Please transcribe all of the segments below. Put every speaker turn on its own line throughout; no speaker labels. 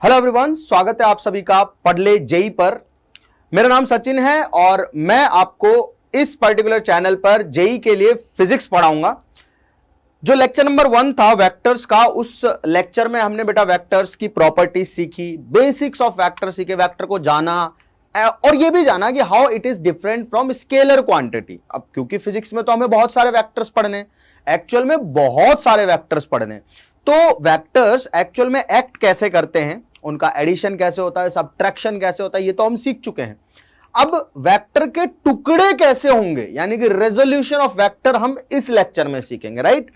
Hello everyone, स्वागत है आप सभी का पढ़ ले जेई पर। मेरा नाम सचिन है और मैं आपको इस पर्टिकुलर चैनल पर जेई के लिए फिजिक्स पढ़ाऊंगा। जो लेक्चर नंबर 1 था वेक्टर्स का, उस लेक्चर में हमने बेटा वेक्टर्स की प्रॉपर्टीज सीखी, बेसिक्स ऑफ वेक्टर सीखे, वेक्टर को जाना और यह भी जाना कि how it is different from scalar quantity. अब क्योंकि फिजिक्स में तो हमें बहुत सारे वेक्टर्स पढ़ने, एक्चुअल में बहुत सारे वेक्टर्स पढ़ने, तो वेक्टर्स एक्चुअल में एक्ट कैसे करते हैं, उनका एडिशन कैसे होता है, सब्ट्रैक्शन कैसे होता है, ये तो हम सीख चुके हैं। अब वेक्टर के टुकड़े कैसे होंगे, यानी कि रेजोल्यूशन ऑफ वेक्टर, हम इस लेक्चर में सीखेंगे। राइट,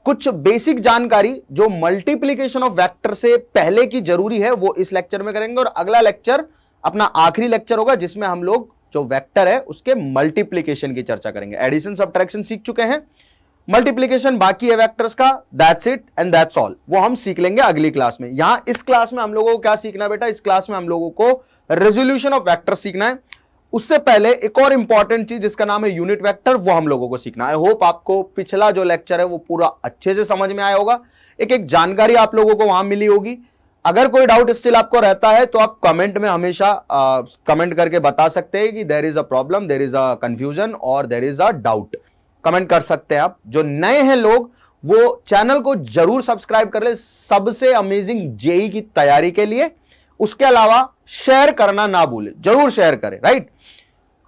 कुछ बेसिक जानकारी जो मल्टीप्लीकेशन ऑफ वेक्टर से पहले की जरूरी है वो इस लेक्चर में करेंगे, और अगला लेक्चर अपना आखिरी लेक्चर होगा जिसमें हम लोग जो वेक्टर है उसके मल्टीप्लीकेशन की चर्चा करेंगे। एडिशन सब्ट्रैक्शन सीख चुके हैं, मल्टीप्लीकेशन बाकी है वेक्टर्स का। That's it and that's all, वो हम सीख लेंगे अगली क्लास में। यहां इस क्लास में हम लोगों को क्या सीखना है बेटा, इस क्लास में हम लोगों को रेजोल्यूशन ऑफ वेक्टर सीखना है। उससे पहले एक और इंपॉर्टेंट चीज जिसका नाम है यूनिट वेक्टर, वो हम लोगों को सीखना है। आई होप आपको पिछला जो लेक्चर है वो पूरा अच्छे से समझ में आया होगा, एक एक जानकारी आप लोगों को वहां मिली होगी। अगर कोई डाउट स्टिल आपको रहता है तो आप कमेंट में हमेशा कमेंट करके बता सकते हैं कि there is a problem, there is a confusion और there is a doubt. Comment कर सकते हैं आप। जो नए हैं लोग वो चैनल को जरूर सब्सक्राइब कर ले, सबसे अमेजिंग जेई की तैयारी के लिए। उसके अलावा शेयर करना ना भूले, जरूर शेयर करें। राइट,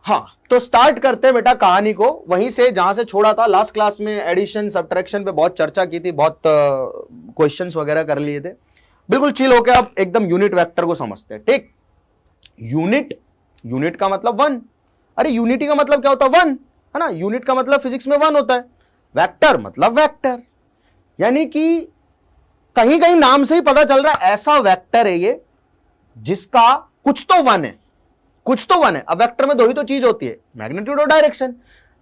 हाँ तो स्टार्ट करते हैं बेटा कहानी को वहीं से जहां से छोड़ा था। लास्ट क्लास में एडिशन सब्ट्रैक्शन पे बहुत चर्चा की थी, बहुत क्वेश्चंस वगैरह कर लिए थे। बिल्कुल चिल होकर अब एकदम यूनिट वेक्टर को समझते हैं। ठीक, यूनिट का मतलब वन। अरे यूनिटी का मतलब क्या होता है, वन है ना। यूनिट का मतलब फिजिक्स में वन होता है। वेक्टर मतलब वेक्टर, यानी कि कहीं कहीं नाम से ही पता चल रहा है ऐसा वेक्टर है ये जिसका कुछ तो वन है, कुछ तो वन है। अब वेक्टर में दो ही तो चीज होती है, मैग्नीट्यूड और डायरेक्शन।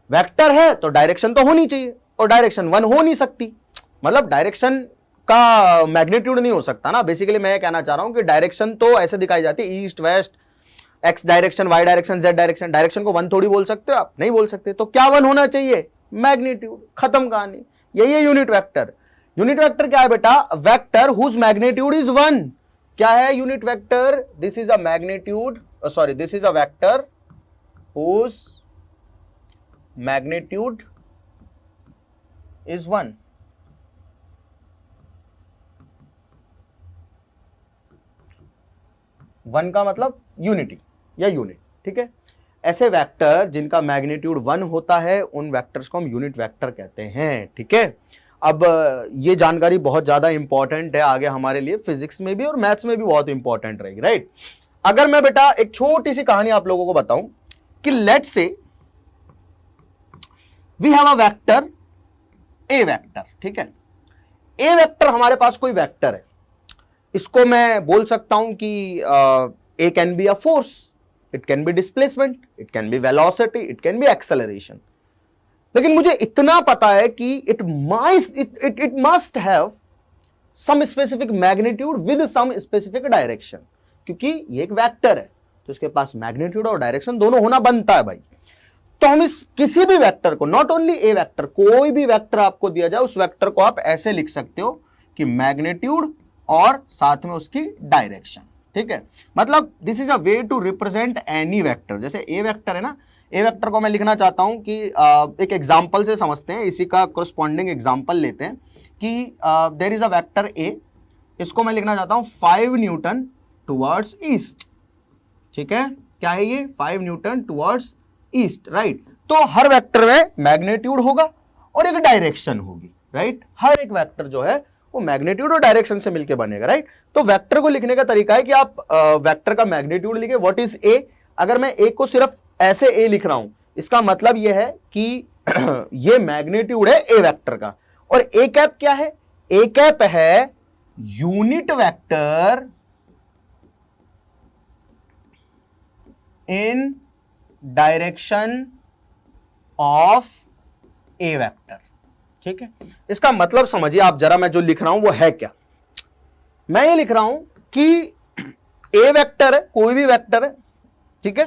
वेक्टर है तो डायरेक्शन तो होनी चाहिए, और डायरेक्शन वन हो नहीं सकती, मतलब डायरेक्शन का मैग्नीट्यूड नहीं हो सकता ना। बेसिकली मैं ये कहना चाह रहा हूं कि डायरेक्शन तो ऐसे दिखाई जाती है, east west, X direction, Y direction, Z direction. Direction को वन थोड़ी बोल सकते हो आप, नहीं बोल सकते। तो क्या वन होना चाहिए, मैग्नीट्यूड, खत्म कहानी। यही है यूनिट वेक्टर। यूनिट वेक्टर क्या है बेटा, vector whose magnitude is one. क्या है unit vector, this is a magnitude, sorry this is a vector whose magnitude is one. One का मतलब यूनिटी या यूनिट, ठीक है। ऐसे वेक्टर जिनका मैग्नीट्यूड वन होता है उन वेक्टर्स को हम यूनिट वेक्टर कहते हैं, ठीक है। अब ये जानकारी बहुत ज्यादा इंपॉर्टेंट है आगे हमारे लिए, फिजिक्स में भी और मैथ्स में भी बहुत इंपॉर्टेंट रहेगी। राइट, अगर मैं बेटा एक छोटी सी कहानी आप लोगों को बताऊं कि let's say we have a vector A vector, ठीक है। ए वेक्टर हमारे पास कोई वेक्टर है, इसको मैं बोल सकता हूं कि A can be a force, it can be displacement, it can be velocity, it can be acceleration. लेकिन मुझे इतना पता है कि it must have some specific magnitude with some specific direction, क्योंकि ये एक वेक्टर है तो इसके पास मैग्नीट्यूड और डायरेक्शन दोनों होना बनता है भाई। तो हम इस किसी भी वेक्टर को, नॉट ओनली ए वेक्टर, कोई भी वेक्टर आपको दिया जाए उस वेक्टर को आप ऐसे लिख सकते हो कि मैग्नीट्यूड और साथ में उसकी डायरेक्शन, ठीक है। मतलब this is a way to represent any vector. जैसे ए वेक्टर है ना, ए वेक्टर को मैं लिखना चाहता हूं कि एक एग्जांपल से समझते हैं, इसी का कोरस्पॉन्डिंग एग्जांपल लेते हैं कि there is a vector A, इसको मैं लिखना चाहता हूं 5 न्यूटन टुवर्ड्स ईस्ट, ठीक है। क्या है ये, 5 न्यूटन टुवर्ड्स ईस्ट। राइट, तो हर वेक्टर में मैग्नीट्यूड होगा और एक डायरेक्शन होगी। राइट, हर एक वेक्टर जो है वो मैग्नीट्यूड और डायरेक्शन से मिलकर बनेगा। राइट, तो वेक्टर को लिखने का तरीका है कि आप वेक्टर का मैग्नीट्यूड लिखे, व्हाट इज ए। अगर मैं ए को सिर्फ ऐसे ए लिख रहा हूं, इसका मतलब यह है कि ये मैग्नीट्यूड है ए वेक्टर का। और ए कैप क्या है, ए कैप है unit vector in direction of A vector, ठीक है। इसका मतलब समझिए आप जरा, मैं जो लिख रहा हूं वो है क्या। मैं ये लिख रहा हूं कि ए वेक्टर है, कोई भी वेक्टर है, ठीक है।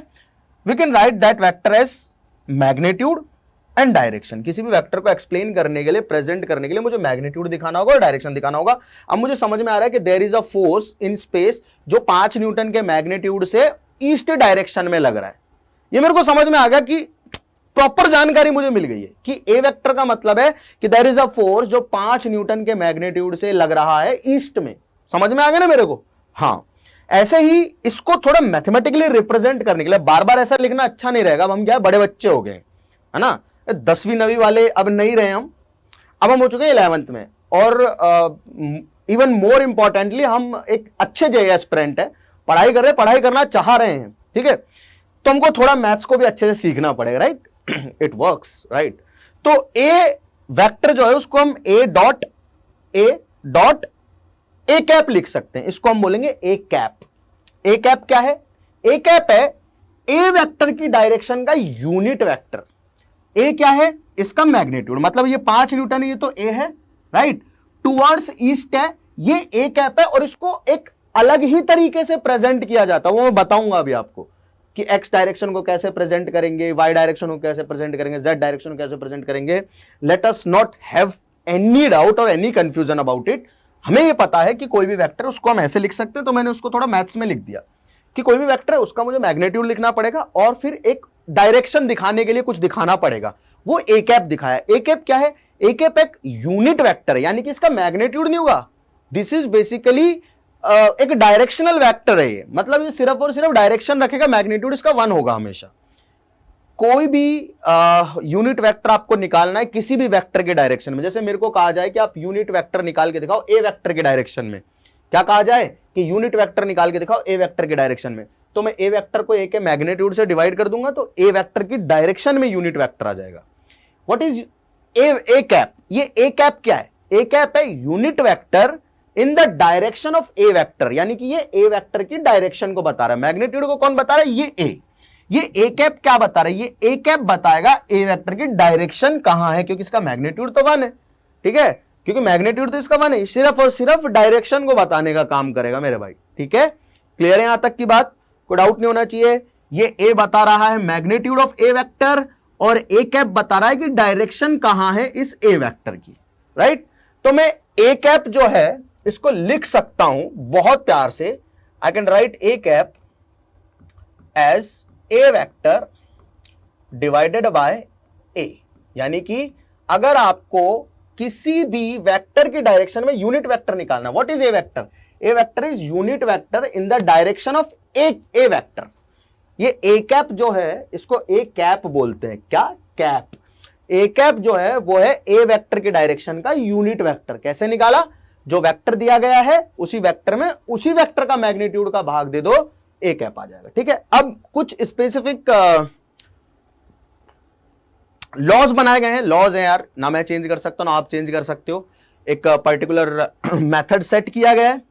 We can write that vector as magnitude and direction. किसी भी वेक्टर को एक्सप्लेन करने के लिए, प्रेजेंट करने के लिए मुझे मैग्नीट्यूड दिखाना होगा और डायरेक्शन दिखाना होगा। अब मुझे समझ में आ रहा है कि there is a force in space जो 5 न्यूटन के मैग्नीट्यूड से ईस्ट डायरेक्शन में लग रहा है। ये मेरे को समझ में आ गया कि प्रॉपर जानकारी मुझे मिल गई है कि ए वेक्टर का मतलब है कि देयर इज अ फोर्स जो 5 न्यूटन के मैग्नीट्यूड से लग रहा है ईस्ट में। समझ में आ गया ना मेरे को? हाँ, ऐसे ही इसको थोड़ा मैथमेटिकली रिप्रेजेंट करने के लिए, बार बार ऐसा लिखना अच्छा नहीं रहेगा। अब हम क्या है, बड़े बच्चे हो गए है ना, 10वीं 9वीं वाले अब नहीं रहे हम, अब हम हो चुके हैं 11th में। और इवन मोर इंपॉर्टेंटली हम एक अच्छे जेईई एस्पिरेंट है, पढ़ाई कर रहे हैं, पढ़ाई करना चाह रहे हैं, ठीक है? तो हमको थोड़ा मैथ्स को भी अच्छे से सीखना पड़ेगा, राइट? It works, right? तो ए वेक्टर जो है उसको हम ए डॉट ए कैप लिख सकते हैं। इसको हम बोलेंगे ए कैप। ए कैप क्या है? ए कैप है ए वेक्टर की डायरेक्शन का यूनिट वेक्टर। ए क्या है? इसका मैग्नीट्यूड, मतलब ये 5 न्यूटन है, ये तो ए है, राइट? टुवर्ड्स ईस्ट है, ये ए कैप है। और इसको एक अलग ही तरीके से प्रेजेंट किया जाता है, वो मैं बताऊंगा अभी आपको कि एक्स डायरेक्शन को कैसे प्रेजेंट करेंगे, वाई डायरेक्शन को कैसे प्रेजेंट करेंगे, जेड डायरेक्शन को कैसे प्रेजेंट करेंगे। Let us not have any doubt और एनी कंफ्यूजन अबाउट इट। हमें यह पता है कि कोई भी वेक्टर उसको हम ऐसे लिख सकते हैं, तो मैंने उसको थोड़ा मैथ्स में लिख दिया कि कोई भी वेक्टर है उसका मुझे मैग्नीट्यूड लिखना पड़ेगा और फिर एक डायरेक्शन दिखाने के लिए कुछ दिखाना पड़ेगा। वो ए कैप दिखाया। ए कैप क्या है? ए कैप एक यूनिट वेक्टर है, यानी कि इसका मैग्नीट्यूड नहीं होगा। दिस इज बेसिकली एक डायरेक्शनल वेक्टर है ये, मतलब ये सिर्फ और सिर्फ डायरेक्शन रखेगा, मैग्नीट्यूड इसका 1 होगा हमेशा। कोई भी यूनिट वेक्टर आपको निकालना है किसी भी वेक्टर के डायरेक्शन में, जैसे मेरे को कहा जाए कि आप यूनिट वेक्टर निकाल के दिखाओ ए वेक्टर के डायरेक्शन में, क्या कहा जाए कि यूनिट वेक्टर निकाल के दिखाओ ए वेक्टर के डायरेक्शन में, तो मैं ए वेक्टर को ए के मैग्नीट्यूड से डिवाइड कर दूंगा तो ए वेक्टर की डायरेक्शन में यूनिट वेक्टर आ जाएगा। What is A cap? ये ए कैप क्या है? ए कैप है unit vector in the direction of A vector, यानी कि ये ए वेक्टर की डायरेक्शन को बता रहा है। मैग्नीट्यूड को कौन बता रहा है? ये ए कैप क्या बता रहा है? ये ए कैप बताएगा ए वेक्टर की डायरेक्शन कहां है, क्योंकि इसका मैग्नीट्यूड तो 1 है, ठीक है? क्योंकि मैग्नीट्यूड तो इसका 1 है, सिर्फ और सिर्फ डायरेक्शन को बताने का काम करेगा मेरे भाई, ठीक है? क्लियर है यहां तक की बात? कोई डाउट नहीं होना चाहिए। ये ए बता रहा है मैग्नीट्यूड ऑफ ए वेक्टर और ए कैप बता रहा है कि डायरेक्शन कहां है इस ए वेक्टर की, राइट? तो मैं ए कैप जो है इसको लिख सकता हूं बहुत प्यार से। I can write A cap as A vector divided by A, यानी कि अगर आपको किसी भी वेक्टर की डायरेक्शन में यूनिट वेक्टर निकालना, what is a vector? A vector is unit vector in the direction of A vector. ये ए कैप जो है इसको ए कैप बोलते हैं। क्या? कैप। ए कैप जो है वो है ए वेक्टर की डायरेक्शन का यूनिट वेक्टर। कैसे निकाला? जो वेक्टर दिया गया है उसी वेक्टर में उसी वेक्टर का मैग्नीट्यूड का भाग दे दो, ए कैप आ जाएगा, ठीक है? अब कुछ स्पेसिफिक लॉज बनाए गए हैं। लॉज है यार, ना मैं चेंज कर सकता हूं ना आप चेंज कर सकते हो। एक पर्टिकुलर मेथड सेट किया गया है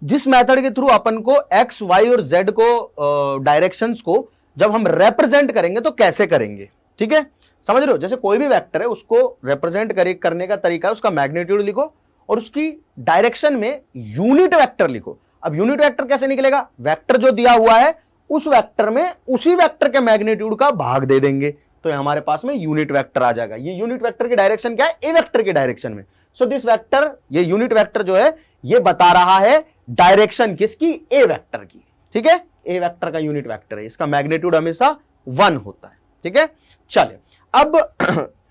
जिस मेथड के थ्रू अपन को एक्स वाई और जेड को डायरेक्शंस को जब हम रिप्रेजेंट करेंगे तो कैसे करेंगे, ठीक है? समझ रहे हो? जैसे कोई भी वेक्टर है उसको रिप्रेजेंट करने का तरीका है उसका मैग्नीट्यूड लिखो और उसकी डायरेक्शन में यूनिट वेक्टर लिखो। अब यूनिट वेक्टर कैसे निकलेगा? वेक्टर जो दिया हुआ है उस वेक्टर में उसी वेक्टर के मैग्नीट्यूड का भाग दे देंगे तो हमारे पास में यूनिट वेक्टर आ जाएगा। ये यूनिट वेक्टर की डायरेक्शन क्या है? ए वेक्टर की डायरेक्शन में। सो दिस वेक्टर, ये यूनिट वेक्टर जो है ये बता रहा है डायरेक्शन किसकी? ए वेक्टर की, ठीक है? ए वेक्टर का यूनिट वेक्टर है, इसका मैग्नीट्यूड हमेशा 1 होता है, ठीक है? चलिए अब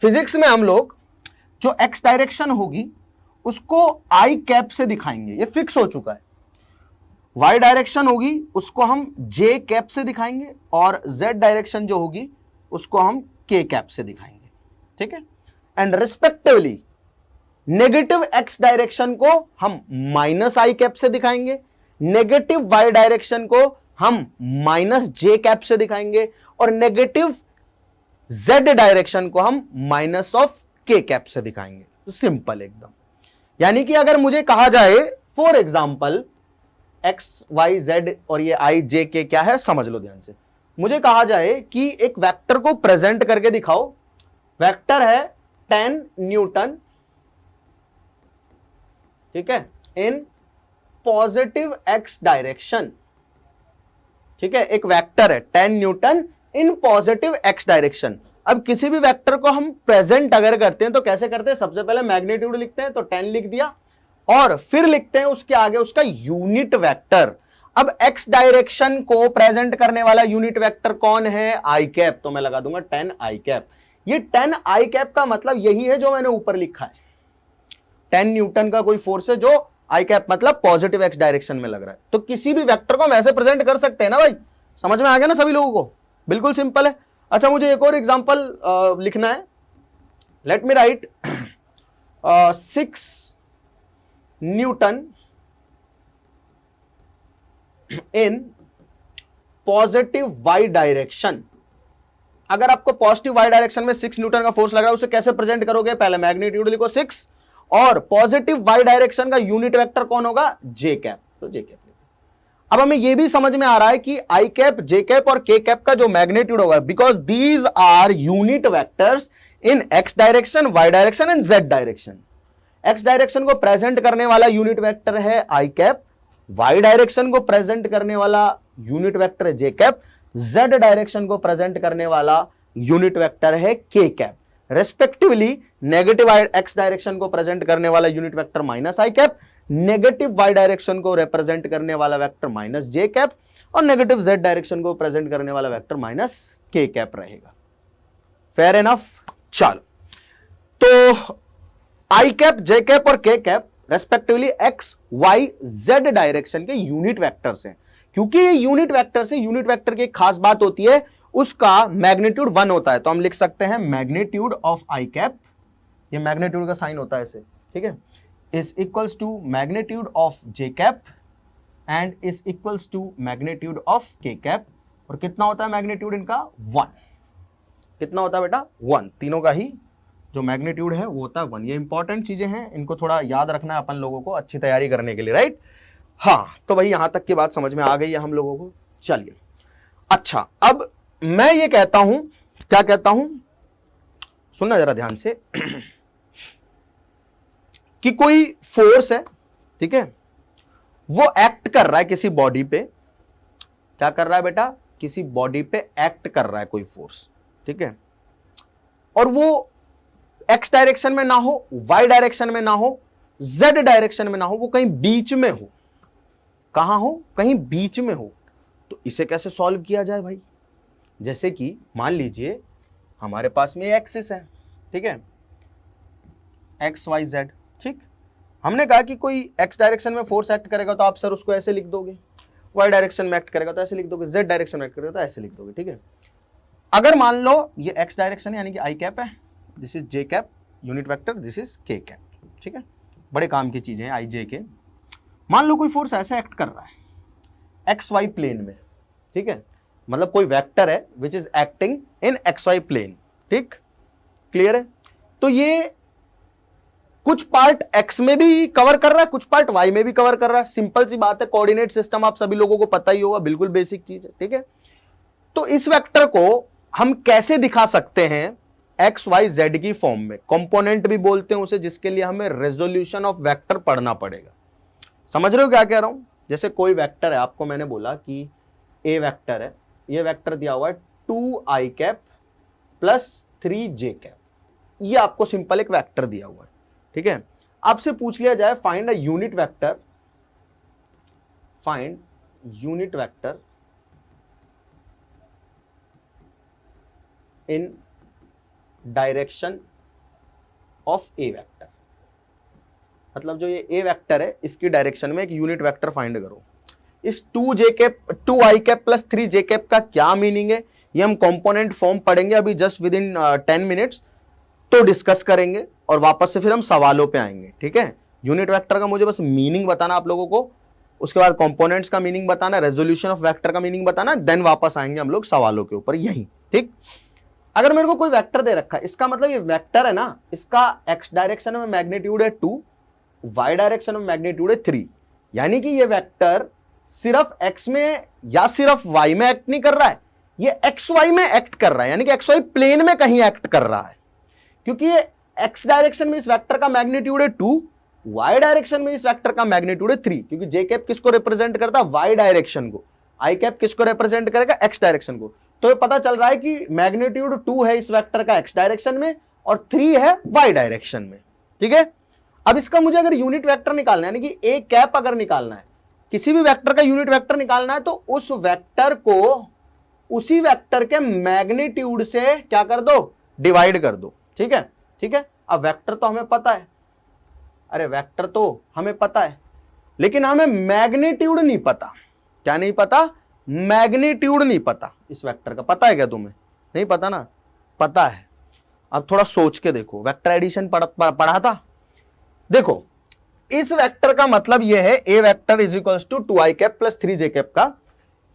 फिजिक्स में हम लोग जो एक्स डायरेक्शन होगी उसको आई कैप से दिखाएंगे, ये फिक्स हो चुका है। वाई डायरेक्शन होगी उसको हम जे कैप से दिखाएंगे और जेड डायरेक्शन जो होगी उसको हम के कैप से दिखाएंगे, ठीक है? And respectively negative X direction को हम माइनस आई कैप से दिखाएंगे, नेगेटिव वाई डायरेक्शन को हम माइनस जे कैप से दिखाएंगे और नेगेटिव जेड डायरेक्शन को हम माइनस ऑफ के कैप से दिखाएंगे। तो सिंपल एकदम। यानी कि अगर मुझे कहा जाए for example X Y Z और ये आई जे के क्या है समझ लो ध्यान से। मुझे कहा जाए कि एक वेक्टर को प्रेजेंट करके दिखाओ। वेक्टर है 10 न्यूटन, ठीक है, इन पॉजिटिव एक्स डायरेक्शन, ठीक है? एक वेक्टर है 10 Newton in positive x direction. अब किसी भी वेक्टर को हम प्रेजेंट अगर करते हैं तो कैसे करते हैं, सबसे पहले मैग्नीट्यूड लिखते हैं, तो 10 लिख दिया, और फिर लिखते हैं उसके आगे उसका यूनिट वेक्टर। अब एक्स डायरेक्शन को प्रेजेंट करने वाला यूनिट वेक्टर कौन है, आई कैप, तो मैं लगा दूंगा 10 आई कैप। ये 10 आई कैप का मतलब यही है जो मैंने ऊपर लिखा है, 10 न्यूटन का कोई फोर्स है जो आई कैप मतलब पॉजिटिव एक्स डायरेक्शन में लग रहा है। तो किसी भी वेक्टर को हम ऐसे प्रेजेंट कर सकते हैं ना भाई, समझ में आ गया ना सभी लोगों को, बिल्कुल सिंपल है। अच्छा मुझे एक और एग्जांपल लिखना है, let me write 6 newton in positive Y direction. अगर आपको पॉजिटिव वाई डायरेक्शन में 6 न्यूटन का फोर्स लग रहा है, उसे कैसे प्रेजेंट करोगे, पहले मैग्नीट्यूड लिखो 6, और पॉजिटिव वाई डायरेक्शन का यूनिट वेक्टर कौन होगा, जे कैप, तो जे कैप। अब हमें यह भी समझ में आ रहा है कि आई कैप, जे कैप और के कैप का जो मैग्नीट्यूड होगा, because these are unit vectors in X direction, Y direction and Z direction. X direction को प्रेजेंट करने वाला यूनिट वेक्टर है आई कैप, वाई डायरेक्शन को प्रेजेंट करने वाला यूनिट वेक्टर है जे कैप, जेड डायरेक्शन को प्रेजेंट करने वाला यूनिट वेक्टर है K cap. Respectively negative X direction को प्रेजेंट करने वाला unit vector minus I cap, negative Y direction को रिप्रेजेंट करने वाला वेक्टर माइनस जे कैप, और नेगेटिव जेड डायरेक्शन को प्रेजेंट करने वाला वेक्टर माइनस के कैप रहेगा। Fair enough. चलो, तो आई कैप, जे कैप और K cap respectively X, Y, Z direction के यूनिट वेक्टर्स हैं। क्योंकि ये यूनिट वेक्टर से, यूनिट वेक्टर की एक खास बात होती है, उसका मैग्नीट्यूड 1 होता है, तो हम लिख सकते हैं मैग्नीट्यूड ऑफ आई कैप, ये मैग्नीट्यूड का साइन होता है इसे, ठीक है, is equals to magnitude of j cap and is equals to magnitude of k cap। और कितना होता है मैग्नीट्यूड इनका, 1। कितना होता है बेटा, 1। तीनों का ही जो मैग्नीट्यूड है वो होता है 1। ये इंपॉर्टेंट चीजें हैं, इनको थोड़ा याद रखना है अपन लोगों को अच्छी तैयारी करने के लिए, राइट। हाँ, तो भाई यहां तक की बात समझ में आ गई है हम लोगों को। चलिए, अच्छा अब मैं ये कहता हूं, क्या कहता हूं, सुनना जरा ध्यान से कि कोई फोर्स है, ठीक है, वो एक्ट कर रहा है किसी बॉडी पे। क्या कर रहा है बेटा, किसी बॉडी पे एक्ट कर रहा है कोई फोर्स, ठीक है, और वो एक्स डायरेक्शन में ना हो, वाई डायरेक्शन में ना हो, जेड डायरेक्शन में ना हो, वो कहीं बीच में हो। कहां हो, कहीं बीच में हो। तो इसे कैसे सॉल्व किया जाए भाई, जैसे कि मान लीजिए हमारे पास में एक्सिस है, ठीक है, एक्स वाई जेड, ठीक। हमने कहा कि कोई एक्स डायरेक्शन में फोर्स एक्ट करेगा तो आप सर उसको ऐसे लिख दोगे, वाई डायरेक्शन में एक्ट करेगा तो ऐसे लिख दोगे, जेड डायरेक्शन में एक्ट करेगा तो ऐसे लिख दोगे, ठीक है। अगर मान लो ये एक्स डायरेक्शन है यानी कि आई कैप है, this is J cap unit vector, this is के कैप, ठीक है, बड़े काम की चीजें हैं आई जे के। मान लो कोई फोर्स ऐसे एक्ट कर रहा है एक्स वाई प्लेन में, ठीक है, मतलब कोई वेक्टर है which is acting in X Y plane, ठीक, क्लियर है। तो ये कुछ पार्ट x में भी कवर कर रहा है, कुछ पार्ट y में भी कवर कर रहा है। सिंपल सी बात है, कोऑर्डिनेट सिस्टम आप सभी लोगों को पता ही होगा, बिल्कुल बेसिक चीज है, ठीक है। तो इस वेक्टर को हम कैसे दिखा सकते हैं, x y z की फॉर्म में, कंपोनेंट भी बोलते हैं उसे, जिसके लिए हमें रेजोल्यूशन ऑफ वेक्टर पढ़ना पड़ेगा। समझ रहे हो क्या कह रहा हूं, जैसे कोई वेक्टर है, आपको मैंने बोला कि a वेक्टर है, ये वेक्टर दिया हुआ है 2i cap plus 3j cap, ये आपको सिंपल एक वेक्टर दिया हुआ है, ठीक है। आपसे पूछ लिया जाए find a unit vector, find unit vector in direction of A vector, मतलब जो ये ए वेक्टर है इसकी डायरेक्शन में एक यूनिट वेक्टर फाइंड करो। इस 2j cap, 2i cap plus 3j cap का क्या मीनिंग है, ये हम कंपोनेंट फॉर्म पढ़ेंगे अभी जस्ट विद इन 10 मिनट्स, तो डिस्कस करेंगे और वापस से फिर हम सवालों पे आएंगे, ठीक है। यूनिट वेक्टर का मुझे बस मीनिंग बताना आप लोगों को, उसके बाद कंपोनेंट्स का मीनिंग बताना, रेजोल्यूशन ऑफ वेक्टर का मीनिंग बताना, देन वापस आएंगे हम लोग सवालों के ऊपर, यही, ठीक। अगर मेरे को कोई वेक्टर दे रखा है, इसका मतलब ये वेक्टर है ना, इसका एक्स डायरेक्शन में मैग्नीट्यूड है 2, वाई डायरेक्शन में मैग्नीट्यूड है 3, यानी कि ये वेक्टर सिर्फ एक्स में या सिर्फ वाई में एक्ट नहीं कर रहा है, ये एक्स वाई में एक्ट कर रहा है, यानी कि एक्स वाई प्लेन में कहीं एक्ट कर रहा है। क्योंकि ये एक्स डायरेक्शन में इस वेक्टर का मैग्नीट्यूड है 2, वाई डायरेक्शन में इस वेक्टर का मैग्नीट्यूड है 3, क्योंकि जे कैप किसको रिप्रेजेंट करता है, वाई डायरेक्शन को, आई कैप किसको रिप्रेजेंट करेगा, एक्स डायरेक्शन को। तो ये पता चल रहा है कि मैग्नीट्यूड 2 है इस वेक्टर का एक्स डायरेक्शन में और 3 है वाई डायरेक्शन में। ठीक है, अब इसका मुझे अगर यूनिट वेक्टर निकालना है, यानी कि ए कैप अगर निकालना है, किसी भी वेक्टर का यूनिट वेक्टर निकालना है, तो उस वेक्टर को उसी वेक्टर के मैग्नीट्यूड से क्या कर दो, डिवाइड कर दो। ठीक है, ठीक है। अब वेक्टर तो हमें पता है, अरे वेक्टर तो हमें पता है, लेकिन हमें मैग्नीट्यूड नहीं पता। क्या नहीं पता? मैग्नीट्यूड नहीं पता इस वेक्टर का। पता है क्या तुम्हें? नहीं पता ना? पता है। अब थोड़ा सोच के देखो, वेक्टर एडिशन पढ़ा था। देखो, इस वेक्टर का मतलब यह है A vector is equals to 2i cap plus 3j cap का,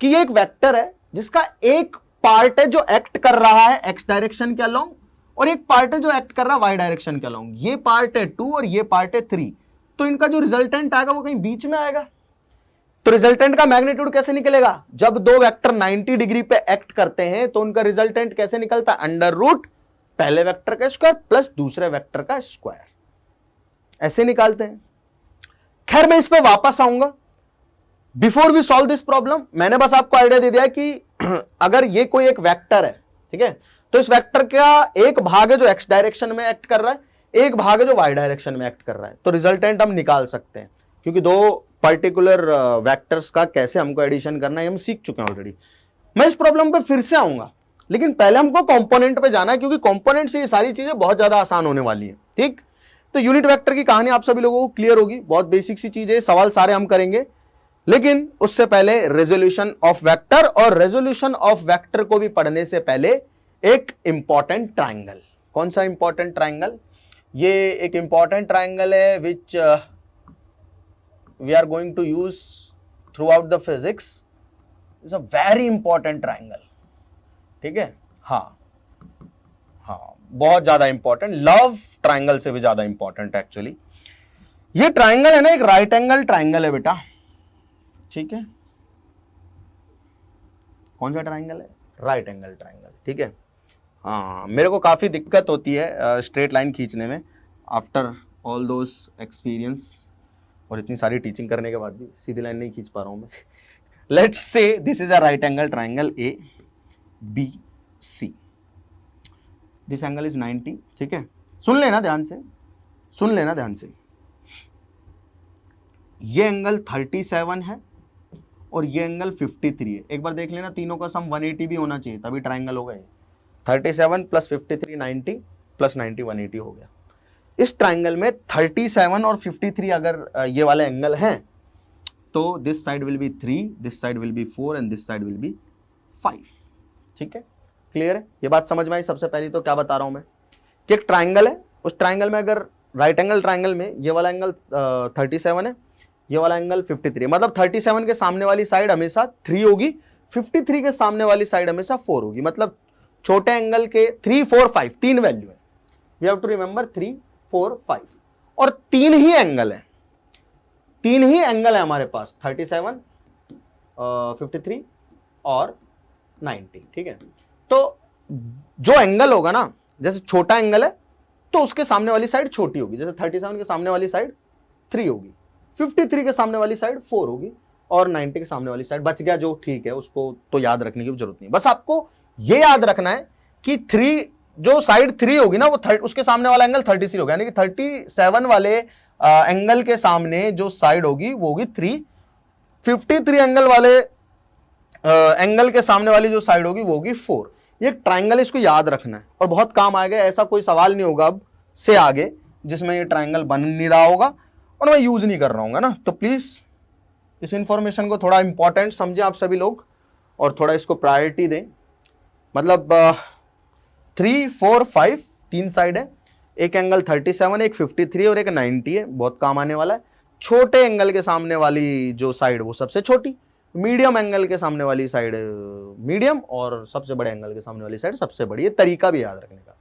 कि ये एक वेक्टर है जिसका एक पार्ट है जो एक्ट कर रहा है एक्स डायरेक्शन के अलोंग, और एक पार्ट है जो एक्ट कर रहा है वाई डायरेक्शन के अलोंग। ये पार्ट है 2 और ये पार्ट है 3, तो इनका जो रिजल्टेंट आएगा वो कहीं बीच में आएगा। तो रिजल्टेंट का मैग्नीट्यूड कैसे निकलेगा? जब दो वेक्टर 90 डिग्री पे एक्ट करते हैं तो उनका रिजल्टेंट कैसे निकलता है? अंडर रूट पहले वेक्टर का स्क्वायर प्लस दूसरे वेक्टर का स्क्वायर, ऐसे निकालते हैं। खैर, मैं इस पे वापस आऊंगा। Before we solve this problem, मैंने बस आपको आइडिया दे दिया कि अगर ये कोई एक वेक्टर है, ठीक है, तो इस वेक्टर का एक भाग है जो एक्स डायरेक्शन में एक्ट कर रहा है, एक भाग है जो वाई डायरेक्शन में एक्ट कर रहा है। तो रिजल्टेंट हम निकाल सकते हैं, क्योंकि दो पर्टिकुलर वेक्टर्स का कैसे हमको एडिशन करना है हम सीख चुके हैं ऑलरेडी। मैं इस प्रॉब्लम पे फिर से आऊंगा, लेकिन पहले हमको कंपोनेंट पे जाना है, क्योंकि कंपोनेंट से ये सारी चीजें बहुत ज्यादा आसान होने वाली है। ठीक, तो यूनिट वेक्टर की कहानी आप सभी लोगों को क्लियर होगी, बहुत बेसिक सी चीज है, सवाल सारे हम करेंगे। लेकिन उससे पहले रेजोल्यूशन ऑफ वेक्टर, और रेजोल्यूशन ऑफ वेक्टर को भी पढ़ने से पहले एक इंपॉर्टेंट ट्राइंगल। कौन सा इंपॉर्टेंट ट्राइंगल? ये एक इंपॉर्टेंट ट्राइंगल है which we are going to use throughout the physics. It's a very important triangle. ठीक है, हाँ हाँ, बहुत ज्यादा इंपॉर्टेंट, लव ट्राइंगल से भी ज्यादा इंपॉर्टेंट एक्चुअली। ये ट्राइंगल है ना, एक राइट एंगल ट्राइंगल है बेटा। ठीक है, कौन सा ट्राइंगल है? Right angle triangle. ठीक है, हाँ, मेरे को काफी दिक्कत होती है स्ट्रेट लाइन खींचने में आफ्टर ऑल दोस एक्सपीरियंस, और इतनी सारी टीचिंग करने के बाद भी सीधी लाइन नहीं खींच पा रहा हूं मैं। Let's say this is a right angle triangle A B C, this angle is 90। ठीक है, सुन लेना ध्यान से, सुन लेना ध्यान से। ये एंगल 37 है और ये एंगल 53 है। एक बार देख लेना, तीनों का सम 180 भी होना चाहिए, तभी ट्राइंगल होगा ये। 37 प्लस 53 90 प्लस 90 180 हो गया। इस ट्राइंगल में 37 और 53 अगर ये वाले एंगल हैं, तो this side will be 3, this side will be 4 and this side will be 5। ठीक है, क्लियर है? ये बात समझ में आई? सबसे पहले तो क्या बता रहा हूं मैं कि एक ट्राइंगल है, उस ट्राइंगल में अगर राइट एंगल ट्राइंगल में ये वाला एंगल 37 है, ये वाला एंगल 53 है, मतलब 37 के सामने वाली साइड हमेशा 3 होगी, 53 के सामने वाली साइड हमेशा 4 होगी। मतलब छोटे एंगल के 3 4 5 तीन वैल्यू है। वी हैव टू रिमेंबर 3 4 5, और तीन ही एंगल है, तीन ही एंगल है हमारे पास, 37 53 और 90। ठीक है, तो जो एंगल होगा ना, जैसे छोटा एंगल है तो उसके सामने वाली साइड छोटी होगी, जैसे 37 के सामने वाली साइड 3 होगी, 53 के सामने वाली साइड 4 होगी, और 90 के सामने वाली साइड बच गया जो ठीक है, उसको तो याद रखने की जरूरत नहीं। बस आपको ये याद रखना है कि 3 जो साइड 3 होगी ना, वो उसके सामने वाला एंगल 36 होगा, यानी कि 37 वाले एंगल के सामने जो साइड होगी वो होगी 3, 53 एंगल वाले एंगल के सामने वाली जो साइड होगी वो होगी 4। ये ट्राइंगल, इसको याद रखना है और बहुत काम आएगा। ऐसा कोई सवाल नहीं होगा अब से आगे जिसमें ये ट्राइंगल बन नहीं रहा होगा और मैं यूज नहीं कर रहा हूँ ना। तो प्लीज इस इंफॉर्मेशन को थोड़ा इंपॉर्टेंट समझें आप सभी लोग और थोड़ा इसको प्रायोरिटी दें। मतलब 3 4 5 तीन साइड है, एक एंगल 37, एक 53 और एक 90 है, बहुत काम आने वाला है। छोटे एंगल के सामने वाली जो साइड वो सबसे छोटी, मीडियम एंगल के सामने वाली साइड मीडियम, और सबसे बड़े एंगल के सामने वाली साइड सबसे बड़ी। ये तरीका भी याद रखने का।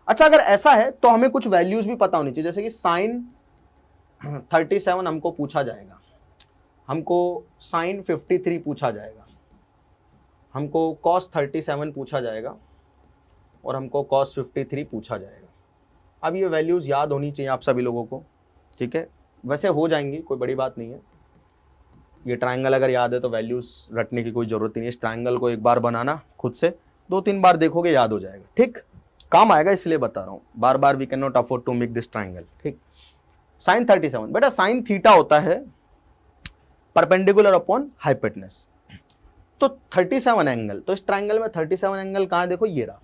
अच्छा, अगर ऐसा है तो हमें कुछ वैल्यूज भी पता होनी चाहिए, जैसे कि साइन 37 हमको पूछा जाएगा, हमको साइन 53 पूछा जाएगा, हमको कॉस 37 पूछा जाएगा, और हमको कॉस 53 पूछा जाएगा। अब ये वैल्यूज याद होनी चाहिए आप सभी लोगों को। ठीक है, वैसे हो जाएंगी, कोई बड़ी बात नहीं है। ये ट्राइंगल अगर याद है तो वैल्यूज रटने की कोई जरूरत नहीं है। इस ट्राइंगल को एक बार बनाना खुद से 2-3 बार देखोगे याद हो जाएगा, ठीक, काम आएगा इसलिए बता रहा हूं, बार बार we can not afford to make this triangle, ठीक। साइन 37, बेटा साइन थीटा होता है परपेंडिकुलर अपॉन हाइपोटेनस, तो 37 एंगल, तो इस ट्राइंगल में 37 एंगल कहां है, देखो ये रहा,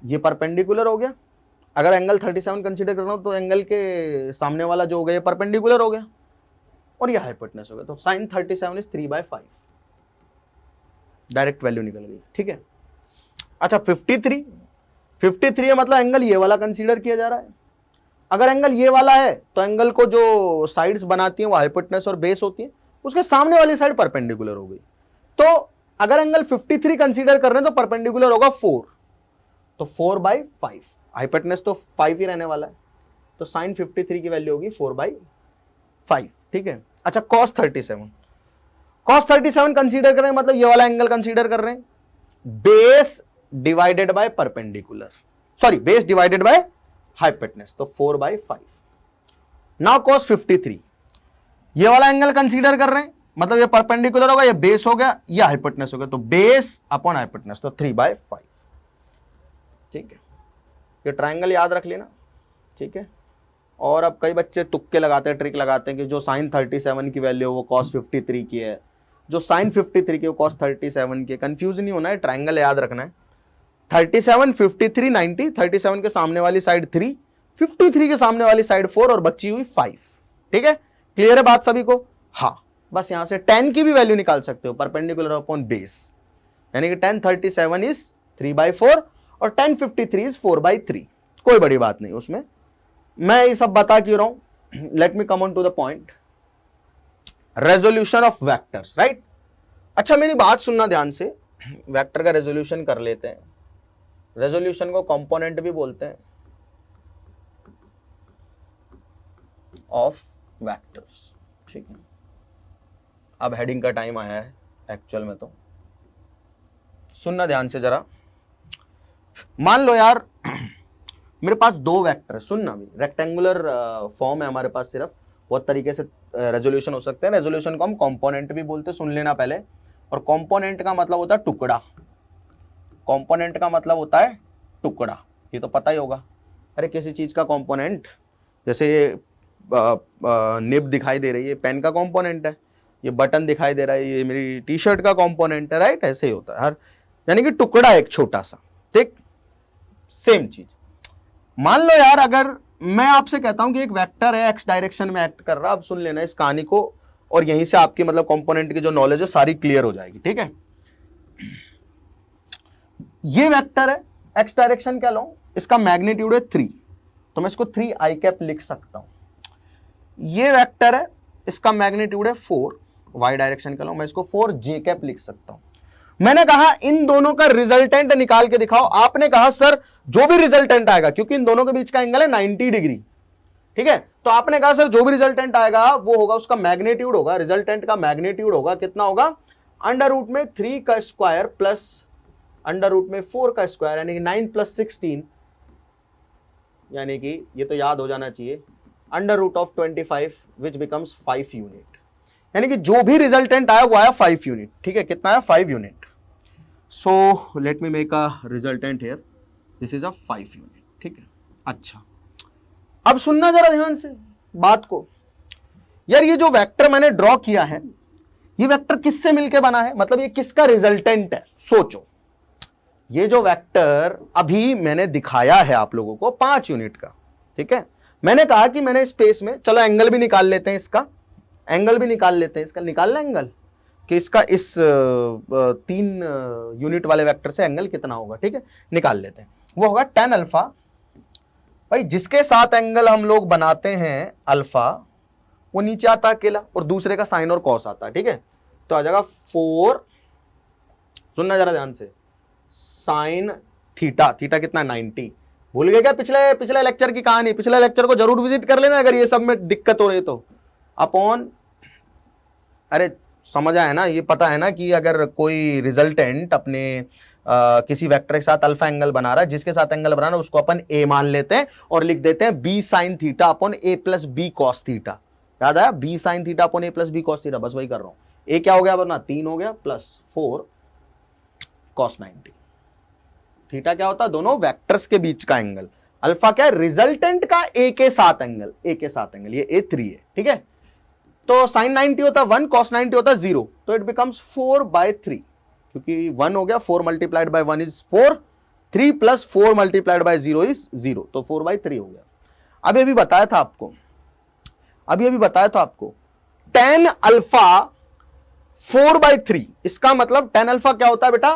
ये परपेंडिकुलर हो गया, अगर एंगल 37 कंसीडर कर रहा हूं तो एंगल के सामने वाला जो हो गया ये परपेंडिकुलर हो गया और ये हाइपोटेनस हो गया, तो साइन 37 इज 3/5, डायरेक्ट वैल्यू निकल गई, ठीक है। अच्छा 53 है, मतलब एंगल ये वाला कंसीडर किया जा रहा है, अगर एंगल ये वाला है तो एंगल को जो साइड्स बनाती हैं वो हाइपोटेनस और बेस होती है, उसके सामने वाली साइड परपेंडिकुलर हो गई, तो अगर एंगल 53 कंसीडर कर रहे हैं तो परपेंडिकुलर होगा 4, तो 4/5, हाइपोटेनस तो 5 ही रहने वाला है, तो साइन 53 की वैल्यू होगी 4/5, ठीक है। अच्छा cos 37 कंसीडर कर रहे हैं, मतलब ये वाला एंगल कंसीडर कर रहे हैं, base divided by perpendicular, sorry base divided by hypotenuse, तो 4/5। नाउ cos 53, ये वाला एंगल कंसीडर कर रहे हैं, मतलब ये परपेंडिकुलर होगा, ये बेस हो गया, ये हाइपोटेनस हो गया, तो बेस अपॉन हाइपोटेनस, तो 3/5, ठीक है। ये ट्राइंगल याद रख लेना, ठीक है। और अब कई बच्चे तुक्के लगाते हैं, ट्रिक लगाते हैं कि जो साइन 37 की वैल्यू वो cos 53 की है, जो साइन 53 की वो cos 37 की है, कंफ्यूज नहीं होना है, ट्राइंगल याद रखना है, 37 53 90, 37 के सामने वाली साइड 3, 53 के सामने वाली साइड 4 और बची हुई 5, ठीक है। क्लियर है बात सभी को? हाँ, बस यहां से tan की भी वैल्यू निकाल सकते हो, परपेंडिकुलर अपॉन बेस, यानी कि tan 37 इज 3/4 और tan 53 इज 4/3, कोई बड़ी बात नहीं उसमें, मैं ये सब बता क्यों रहा हूं, let me come on to the point, resolution of vectors, right. अच्छा मेरी बात सुनना ध्यान से, वेक्टर का रेजोल्यूशन कर लेते हैं, रेजोल्यूशन को कंपोनेंट भी बोलते हैं ऑफ वेक्टर्स, ठीक है। अब हेडिंग का टाइम आया है एक्चुअल में, तो सुनना ध्यान से जरा, मान लो यार मेरे पास 2 वेक्टर है, सुनना भी, रेक्टेंगुलर फॉर्म है हमारे पास, सिर्फ बहुत तरीके से रेजोल्यूशन हो सकते हैं, रेजोल्यूशन को हम कंपोनेंट भी बोलते हैं, सुन लेना पहले, और कंपोनेंट का मतलब होता है टुकड़ा, कंपोनेंट का मतलब होता है टुकड़ा, ये तो पता ही होगा, अरे किसी चीज का कंपोनेंट, जैसे निब दिखाई दे रही है, पेन का कंपोनेंट है, ये बटन दिखाई दे रहा है, ये मेरी टी शर्ट का कंपोनेंट है, राइट, ऐसे ही होता है हर, यानी कि टुकड़ा एक छोटा सा, ठीक, सेम चीज। मान लो यार अगर मैं आपसे कहता हूं कि एक वेक्टर है एक्स डायरेक्शन में एक्ट कर रहा, अब सुन लेना इस कहानी को, और यहीं से आपकी मतलब कंपोनेंट की जो नॉलेज है सारी क्लियर हो जाएगी, ठीक है। ये वेक्टर है एक्स डायरेक्शन क्या लो, इसका मैग्नीट्यूड है 3, तो मैं इसको 3i लिख सकता हूं। ये वेक्टर है, इसका मैग्नीट्यूड है 4, वाई डायरेक्शन का लो, मैं इसको 4j लिख सकता हूं। मैंने कहा इन दोनों का रिजल्टेंट निकाल के दिखाओ, आपने कहा सर जो भी रिजल्टेंट आएगा, क्योंकि इन दोनों के बीच का एंगल है 90 डिग्री, ठीक है, तो आपने कहा सर जो भी रिजल्टेंट आएगा वो होगा उसका मैग्नीट्यूड होगा, रिजल्टेंट का मैग्नीट्यूड होगा, कितना होगा, अंडर रूट में 3 का स्क्वायर प्लस अंडर रूट में 4 का स्क्वायर, यानी कि 9 + 16, यानी कि ये तो याद हो जाना चाहिए, under root of 25 which becomes 5 unit, यानी कि जो भी रिजल्टेंट आया वो आया 5 यूनिट, ठीक है, कितना आया 5 unit. So let me make a resultant here, this is a 5 unit, ठीक है। अच्छा अब सुनना जरा ध्यान से बात को, यार ये जो वेक्टर मैंने ड्रॉ किया है, ये वेक्टर किससे मिलके बना है, मतलब ये किसका रिजल्टेंट है, सोचो। ये जो वेक्टर अभी मैंने दिखाया है आप लोगों को 5 यूनिट का, ठीक है, मैंने कहा कि मैंने स्पेस में, चलो एंगल भी निकाल लेते हैं, इसका एंगल भी निकाल लेते हैं, इसका निकालना एंगल कि इसका इस 3 यूनिट वाले वेक्टर से एंगल कितना होगा, ठीक है, निकाल लेते हैं, वो होगा tan अल्फा, भाई जिसके साथ एंगल हम लोग बनाते हैं अल्फा, वो नीचे आता अकेला, और दूसरे का साइन और कॉस आता है, ठीक है, तो आ जाएगा 4, सुनना जरा ध्यान से, साइन थीटा, थीटा कितना 90, भूल गए क्या पिछले लेक्चर की कहानी, पिछले लेक्चर को जरूर विजिट कर लेना अगर ये सब में दिक्कत हो रही तो, अपॉन, अरे समझ आया ना, ये पता है ना कि अगर कोई रिजल्टेंट अपने किसी वेक्टर के साथ अल्फा एंगल बना रहा है, जिसके साथ एंगल बना रहा है उसको अपन a मान लेते हैं और लिख देते हैं b sin theta upon a plus b cos theta, याद आया, b sin theta upon a plus b cos theta, बस वही कर रहा हूं, a क्या हो गया वरना 3 हो गया प्लस 4 cos 90, थीटा क्या होता है? दोनों वेक्टर्स के बीच का एंगल। अल्फा क्या है? रिजल्टेंट का ए के साथ एंगल, ए के साथ एंगल, ये A3 है, ठीक है। तो साइन 90 होता है 1, कॉस 90 होता है 0, तो इट बिकम्स 4/3, क्योंकि 1 हो गया, 4 multiplied by 1 is 4, 3 plus 4 multiplied by 0 is 0, तो 4/3 हो गया। अभी अभी बताया था आपको tan अल्फा 4/3, इसका मतलब tan अल्फा क्या होता है बेटा?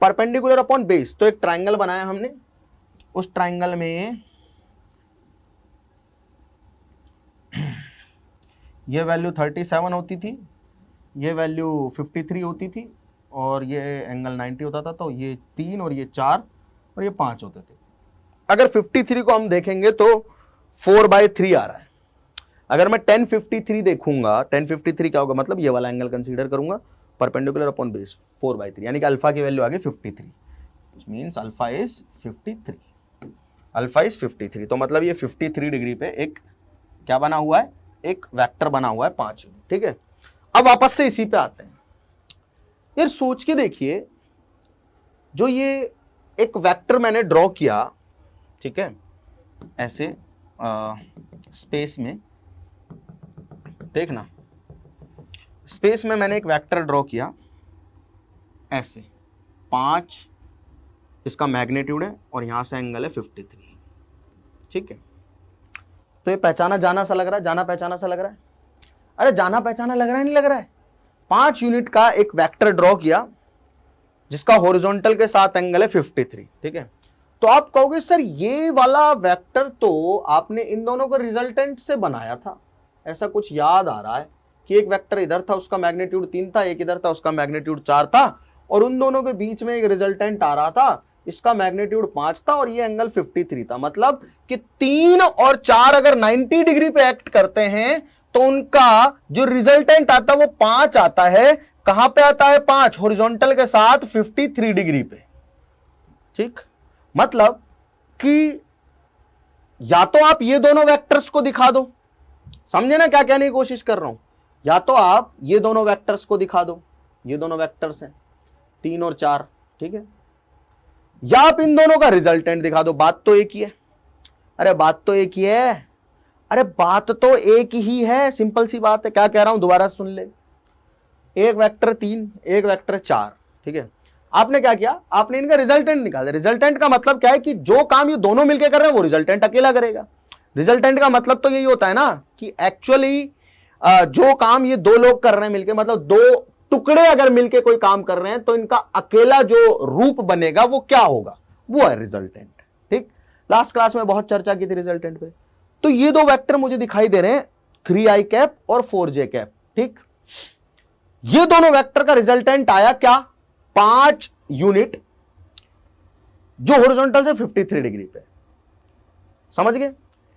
Perpendicular upon base. तो एक ट्राइंगल बनाया हमने, उस ट्राइंगल में ये वैल्यू 37 होती थी, ये वैल्यू 53 होती थी, और ये एंगल 90 होता था। तो ये 3 और ये 4 और ये 5 होते थे। अगर 53 को हम देखेंगे तो 4/3 आ रहा है। अगर मैं 1053 देखूंगा, 1053 क्या होगा? मतलब ये वाला एंगल कंसीडर करूंगा, परपेंडिकुलर अपॉन बेस 4/3, यानी कि अल्फा की वैल्यू आ गई 53, means alpha is 53, alpha is 53। तो मतलब ये 53 डिग्री पे एक क्या बना हुआ है? एक वेक्टर बना हुआ है 5 यूनिट, ठीक है। अब वापस से इसी पे आते हैं। यार सोच के देखिए, जो ये एक वेक्टर मैंने ड्रॉ किया, ठीक है, ऐसे स्पेस में, देखना, स्पेस में मैंने एक वेक्टर ड्रॉ किया ऐसे, 5 इसका मैग्नीट्यूड है और यहां से एंगल है 53, ठीक है। तो ये पहचाना जाना सा लग रहा है, जाना पहचाना सा लग रहा है? अरे जाना पहचाना लग रहा है, नहीं लग रहा है? 5 यूनिट का एक वेक्टर ड्रॉ किया जिसका हॉरिजॉन्टल के साथ एंगल है 53, ठीक है। तो आप कहोगे सर ये वाला वेक्टर तो आपने इन दोनों को रिजल्टेंट से बनाया था, ऐसा कुछ याद आ रहा है कि एक वेक्टर इधर था, उसका मैग्नीट्यूड 3 था, एक इधर था, उसका मैग्नीट्यूड 4 था, और उन दोनों के बीच में एक रिजल्टेंट आ रहा था, इसका मैग्नीट्यूड 5 था और ये एंगल 53 था। मतलब कि 3 और 4 अगर 90 डिग्री पे एक्ट करते हैं तो उनका जो रिजल्टेंट आता है वो 5 आता है। कहां पे आता है 5? हॉरिजॉन्टल के साथ 53 डिग्री पे, ठीक। मतलब कि या तो आप ये दोनों वेक्टर्स को दिखा दो, समझे ना क्या कहने की कोशिश कर रहा हूं? या तो आप ये दोनों वेक्टर्स को दिखा दो, ये दोनों वेक्टर्स हैं 3 और 4, ठीक है, या आप इन दोनों का रिजल्टेंट दिखा दो। बात तो एक ही है। अरे बात तो एक ही है, अरे बात तो एक ही है, सिंपल सी बात है। क्या कह रहा हूं दोबारा सुन ले। एक वेक्टर 3, एक वेक्टर 4, ठीक है। आपने क्या किया? आपने इनका रिजल्टेंट निकाला। रिजल्टेंट का मतलब क्या है कि जो काम ये दोनों मिलकर कर रहे हैं वो रिजल्टेंट अकेला करेगा। रिजल्टेंट का मतलब तो यही होता है ना कि एक्चुअली जो काम ये 2 लोग कर रहे हैं मिलकर, मतलब 2 टुकड़े अगर मिलके कोई काम कर रहे हैं तो इनका अकेला जो रूप बनेगा वो क्या होगा? वो है रिजल्टेंट, ठीक। लास्ट क्लास में बहुत चर्चा की थी रिजल्टेंट पे। तो ये 2 वेक्टर मुझे दिखाई दे रहे हैं, 3i कैप और 4j कैप, ठीक। ये दोनों वेक्टर का रिजल्टेंट आया क्या? 5 यूनिट, जो हॉरिजॉन्टल से 53 डिग्री पे। समझ गए?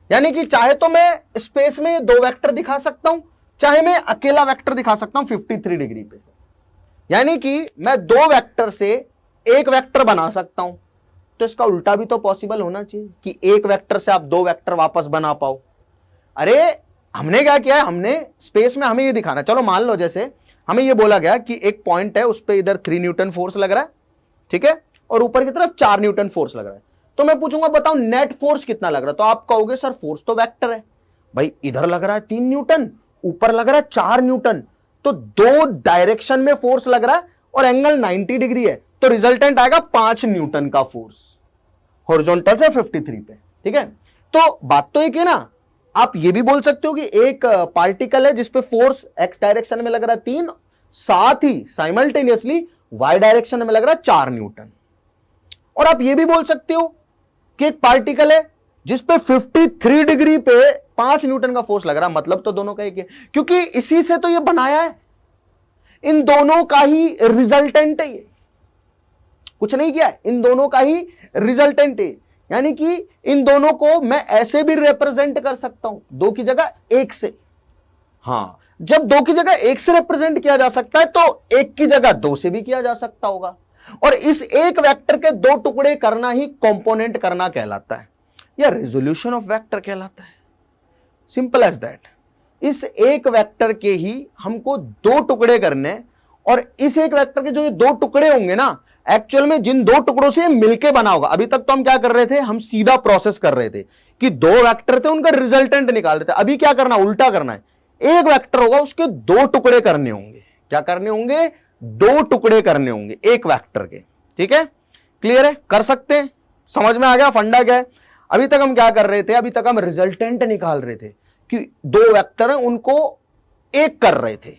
यानी कि चाहे तो मैं स्पेस में 2 वेक्टर दिखा सकता हूं, चाहे मैं अकेला वेक्टर दिखा सकता हूं 53 डिग्री पे। यानी कि मैं 2 वेक्टर से एक वेक्टर बना सकता हूं। तो इसका उल्टा भी तो पॉसिबल होना चाहिए कि एक वेक्टर से आप 2 वेक्टर वापस बना पाओ। अरे हमने क्या किया है? हमने स्पेस में हमें ये दिखाना, चलो मान लो जैसे हमें ये बोला गया कि एक पॉइंट है, उस पर इधर 3 न्यूटन फोर्स लग रहा है, ठीक है, और ऊपर की तरफ 4 न्यूटन फोर्स लग रहा है। तो मैं पूछूंगा बताओ नेट फोर्स कितना लग रहा है? तो आप कहोगे सर फोर्स तो वेक्टर है भाई, इधर लग रहा है 3 न्यूटन, ऊपर लग रहा है 4 न्यूटन, तो 2 डायरेक्शन में फोर्स लग रहा है और एंगल 90 डिग्री है, तो रिजल्टेंट आएगा 5 न्यूटन का फोर्स हॉरिजॉन्टल से 53 पे, ठीक है। तो बात तो एक है ना। आप ये भी बोल सकते हो कि एक पार्टिकल है जिसपे फोर्स एक्स डायरेक्शन में लग रहा है 3, साथ ही साइमल्टेनियसली वाई डायरेक्शन में लग रहा है 4 न्यूटन। और आप ये भी बोल सकते हो कि एक पार्टिकल है जिसपे 53 डिग्री पे 5 न्यूटन का फोर्स लग रहा है। मतलब तो दोनों का एक है, क्योंकि इसी से तो ये बनाया है, इन दोनों का ही रिजल्टेंट है, ये कुछ नहीं किया है, इन दोनों का ही रिजल्टेंट है। यानी कि इन दोनों को मैं ऐसे भी रिप्रेजेंट कर सकता हूं, 2 की जगह 1 से। हां, जब 2 की जगह 1 से रिप्रेजेंट किया जा सकता है तो 1 की जगह 2 से भी किया जा सकता होगा। और इस एक वेक्टर के 2 टुकड़े करना ही कंपोनेंट करना कहलाता है, या रेजोल्यूशन ऑफ वेक्टर कहलाता है। Simple as that. इस एक वेक्टर के ही हमको 2 टुकड़े करने, और इस एक वेक्टर के जो ये 2 टुकड़े होंगे ना, एक्चुअल में जिन दो टुकड़ों से मिलके बना होगा। अभी तक तो हम क्या कर रहे थे, हम सीधा प्रोसेस कर रहे थे कि दो वेक्टर थे, उनका रिजल्टेंट निकाल रहे थे। अभी क्या करना, उल्टा करना है। एक वेक्टर होगा, उसके दो टुकड़े करने होंगे। क्या करने होंगे, दो टुकड़े करने होंगे एक वेक्टर के। ठीक है, क्लियर है, कर सकते हैं, समझ में आ गया फंडा क्या है। अभी तक हम क्या कर रहे थे, अभी तक हम रिजल्टेंट निकाल रहे थे कि दो वेक्टर हैं, उनको एक कर रहे थे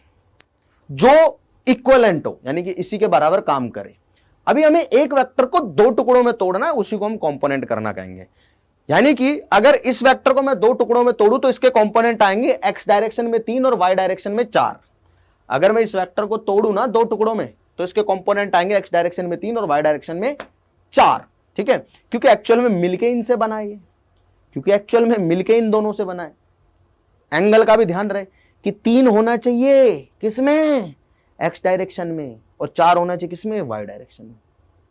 जो इक्विवेलेंट हो, यानी कि इसी के बराबर काम करे। अभी हमें एक वेक्टर को दो टुकड़ों में तोड़ना है, उसी को हम कंपोनेंट करना कहेंगे। यानी कि अगर इस वेक्टर को मैं दो टुकड़ों में तोड़ूं तो इसके कंपोनेंट आएंगे एक्स डायरेक्शन में 3 और वाई डायरेक्शन में 4। अगर मैं इस वेक्टर को तोड़ू ना दो टुकड़ों में तो इसके कंपोनेंट आएंगे एक्स डायरेक्शन में 3 और वाई डायरेक्शन में 4। ठीक है, क्योंकि एक्चुअल में मिलके इनसे बना है, क्योंकि एक्चुअल में मिलके इन दोनों से बना है। एंगल का भी ध्यान रहे कि 3 होना चाहिए किसमें, एक्स डायरेक्शन में, और 4 होना चाहिए किसमें, वाई डायरेक्शन में।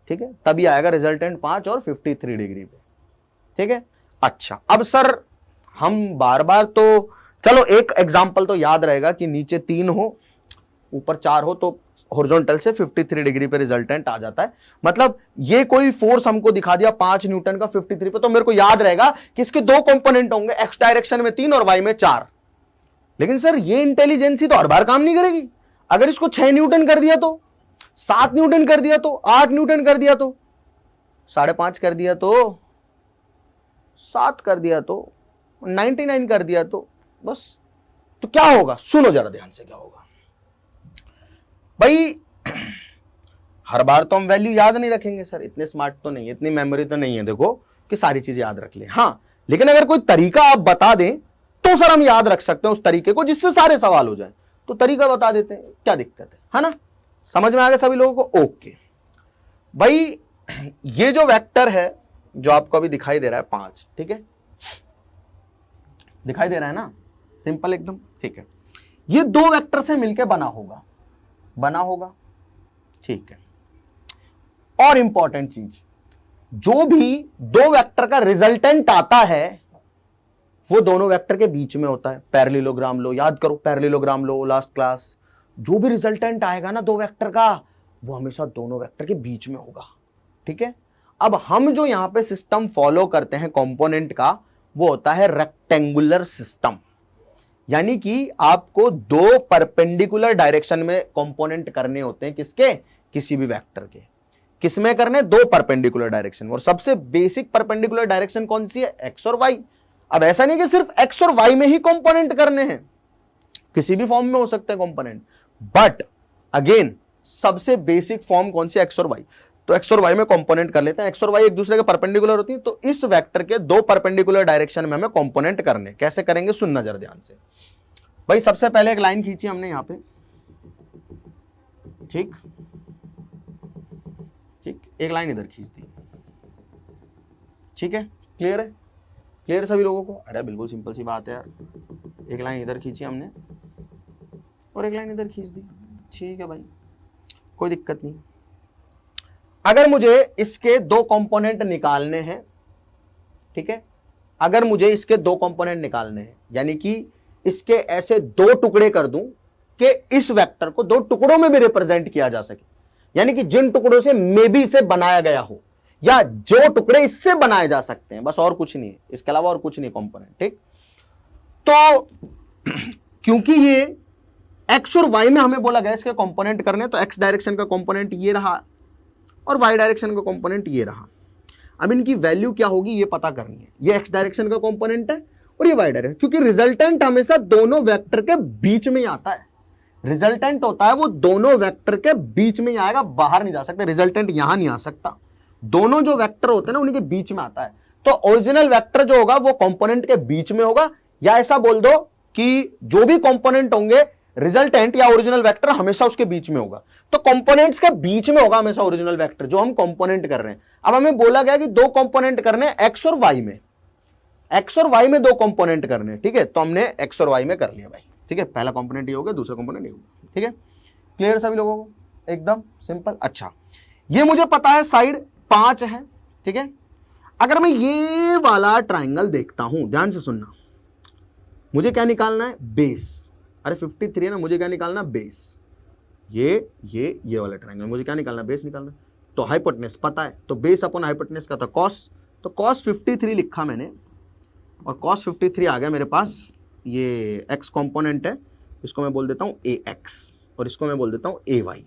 ठीक है, तभी आएगा रिजल्टेंट 5 और 53 डिग्री पे। ठीक है, अच्छा अब सर हम बार बार तो चलो एक एग्जांपल तो याद रहेगा कि नीचे 3 हो ऊपर 4 हो तो हॉरिजॉन्टल से 53 डिग्री पे रिजल्टेंट आ जाता है। मतलब ये कोई फोर्स हमको दिखा दिया 5 न्यूटन का 53 पे, तो मेरे को याद रहेगा कि इसके दो कंपोनेंट होंगे, एक्स डायरेक्शन में 3 और वाई में 4। लेकिन सर ये इंटेलिजेंसी तो हर बार काम नहीं करेगी। अगर इसको 6 न्यूटन कर दिया तो, 7 न्यूटन कर दिया तो, 8 न्यूटन कर दिया तो, 5.5 कर दिया तो, 7 कर दिया तो, 99 कर दिया तो, बस तो क्या होगा, सुनो जरा ध्यान से क्या होगा भाई। हर बार तो हम वैल्यू याद नहीं रखेंगे सर, इतने स्मार्ट तो नहीं है, इतनी मेमोरी तो नहीं है देखो कि सारी चीजें याद रख ले। हाँ, लेकिन अगर कोई तरीका आप बता दें तो सर हम याद रख सकते हैं उस तरीके को जिससे सारे सवाल हो जाए। तो तरीका बता देते हैं, क्या दिक्कत है ना। समझ में आ गया सभी लोगों को, ओके भाई। ये जो वेक्टर है जो आपको अभी दिखाई दे रहा है 5, ठीक है, दिखाई दे रहा है ना, सिंपल एकदम। ठीक है, ये दो वेक्टर से मिलकर बना होगा, ठीक है। और इंपॉर्टेंट चीज, जो भी दो वेक्टर का रिजल्टेंट आता है वो दोनों वेक्टर के बीच में होता है। पैरेललोग्राम लो, याद करो पैरेललोग्राम लो लास्ट क्लास, जो भी रिजल्टेंट आएगा ना दो वेक्टर का वो हमेशा दोनों वेक्टर के बीच में होगा। ठीक है, अब हम जो यहां पे सिस्टम फॉलो करते हैं कंपोनेंट का वो होता है रेक्टेंगुलर सिस्टम। यानी कि आपको दो परपेंडिकुलर डायरेक्शन में कंपोनेंट करने होते हैं, किसके, किसी भी वेक्टर के। किसमें करने, दो परपेंडिकुलर डायरेक्शन। और सबसे बेसिक परपेंडिकुलर डायरेक्शन कौन सी है, एक्स और वाई। अब ऐसा नहीं कि सिर्फ एक्स और वाई में ही कंपोनेंट करने हैं, किसी भी फॉर्म में हो सकते हैं कंपोनेंट, बट अगेन सबसे बेसिक फॉर्म कौन सी, एक्स और वाई। तो एक्स और वाई में कंपोनेंट कर लेते हैं। एक्स और वाई एक दूसरे के परपेंडिकुलर होती है, तो इस वेक्टर के दो परपेंडिकुलर डायरेक्शन में हमें कंपोनेंट करने। कैसे करेंगे, सुनना जरा ध्यान से भाई। सबसे पहले एक लाइन खींची हमने यहां पे, ठीक, एक लाइन इधर खींच दी, ठीक है, क्लियर है, क्लियर सभी लोगों को। अरे बिल्कुल सिंपल सी बात है यार, एक लाइन इधर खींची हमने और एक लाइन इधर खींच दी, ठीक है भाई, कोई दिक्कत नहीं। अगर मुझे इसके दो कंपोनेंट निकालने हैं, ठीक है, अगर मुझे इसके दो कंपोनेंट निकालने हैं, यानी कि इसके ऐसे दो टुकड़े कर दूं कि इस वेक्टर को दो टुकड़ों में भी रिप्रेजेंट किया जा सके, यानी कि जिन टुकड़ों से मे बी इसे बनाया गया हो या जो टुकड़े इससे बनाए जा सकते हैं, बस और कुछ नहीं है, इसके अलावा और कुछ नहीं कंपोनेंट। ठीक, तो क्योंकि ये एक्स और वाई में हमें बोला गया इसके कंपोनेंट करने, तो एक्स डायरेक्शन का कंपोनेंट ये रहा और वाई डायरेक्शन का कंपोनेंट ये रहा। अब इनकी वैल्यू क्या होगी ये पता करनी है। ये एक्स डायरेक्शन का कंपोनेंट है और ये वाई डायरेक्शन, क्योंकि रिजल्टेंट हमेशा दोनों वेक्टर के बीच में ही आता है। रिजल्टेंट होता है वो दोनों वेक्टर के बीच में ही आएगा, बाहर नहीं जा सकता। रिजल्टेंट यहां नहीं आ सकता, दोनों जो वेक्टर होते हैं ना उनके बीच में आता है। तो ओरिजिनल वेक्टर जो होगा वो कंपोनेंट के बीच में होगा, या ऐसा बोल दो कि जो भी कंपोनेंट होंगे रिजल्टेंट या ओरिजिनल वेक्टर हमेशा उसके बीच में होगा। तो कंपोनेंट्स के बीच में होगा हमेशा ओरिजिनल वेक्टर जो हम कंपोनेंट कर रहे हैं। अब हमें बोला गया कि दो कंपोनेंट करने एक्स और वाई में, एक्स और वाई में दो कंपोनेंट करने, ठीक है, तो हमने एक्स और वाई में कर लिया भाई। ठीक है, पहला कंपोनेंट ये हो गया, दूसरा कंपोनेंट ये हो गया। ठीक है, क्लियर सभी लोगों को, एकदम सिंपल। अच्छा, ये मुझे पता है साइड 5 है, ठीक है। अगर मैं ये वाला ट्राइंगल देखता हूं, ध्यान से सुनना, मुझे क्या निकालना है, बेस। अरे 53 है ना, मुझे क्या निकालना, बेस। ये वाला ट्राइंगल मुझे क्या निकालना, बेस निकालना। तो हाइपोटेनस पता है, तो बेस अपॉन हाइपोटेनस का था कॉस, तो कॉस 53 लिखा मैंने, और कॉस 53 आ गया मेरे पास, ये एक्स कॉम्पोनेंट है, इसको मैं बोल देता हूँ ए एक्स और इसको मैं बोल देता हूँ ए वाई,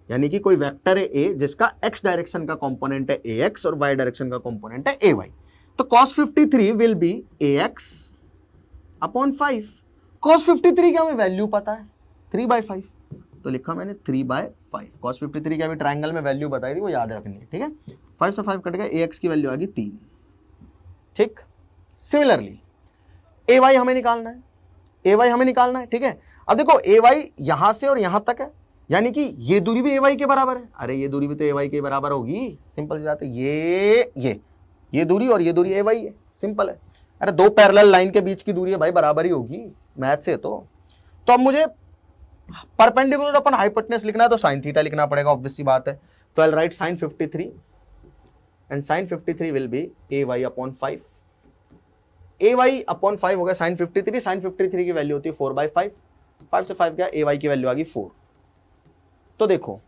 यानी कि कोई वेक्टर है ए जिसका एक्स डायरेक्शन का कॉम्पोनेंट है ए एक्स और वाई डायरेक्शन का कॉम्पोनेंट है ए वाई। तो cos 53 will be A x upon 5। cos 53 क्या हमें वैल्यू पता है 3/5, तो लिखा मैंने 3/5। cos 53 क्या भी ट्रायंगल में वैल्यू बताई थी, वो याद रखनी है, ठीक है। 5 से 5 कट गया, ए एक्स की वैल्यू आ गई 3, ठीक। सिमिलरली ए वाई हमें निकालना है, ए वाई हमें निकालना है, ठीक है। अब देखो ए वाई यहां से और यहां तक है, यानी कि ये दूरी भी ए वाई के बराबर है। अरे ये दूरी भी तो ए वाई के बराबर होगी, सिंपल सी बात है। ये दूरी और ये दूरी ए वाई है, सिंपल है। अरे दो पैरेलल लाइन के बीच की दूरी है भाई, बराबर ही होगी मैथ से। तो अब मुझे परपेंडिकुलर अपन हाइपोटेनस लिखना है तो साइन थीटा लिखना पड़ेगा, ऑब्वियस सी बात है। तो I write sine 53 and sine 53 will be A Y upon 5। A Y upon 5 हो गया साइन 53, साइन 53 की वैल्यू होती है 4/5, 5 से 5 क्या, ए वाई की वैल्यू आ गई 4। तो देखो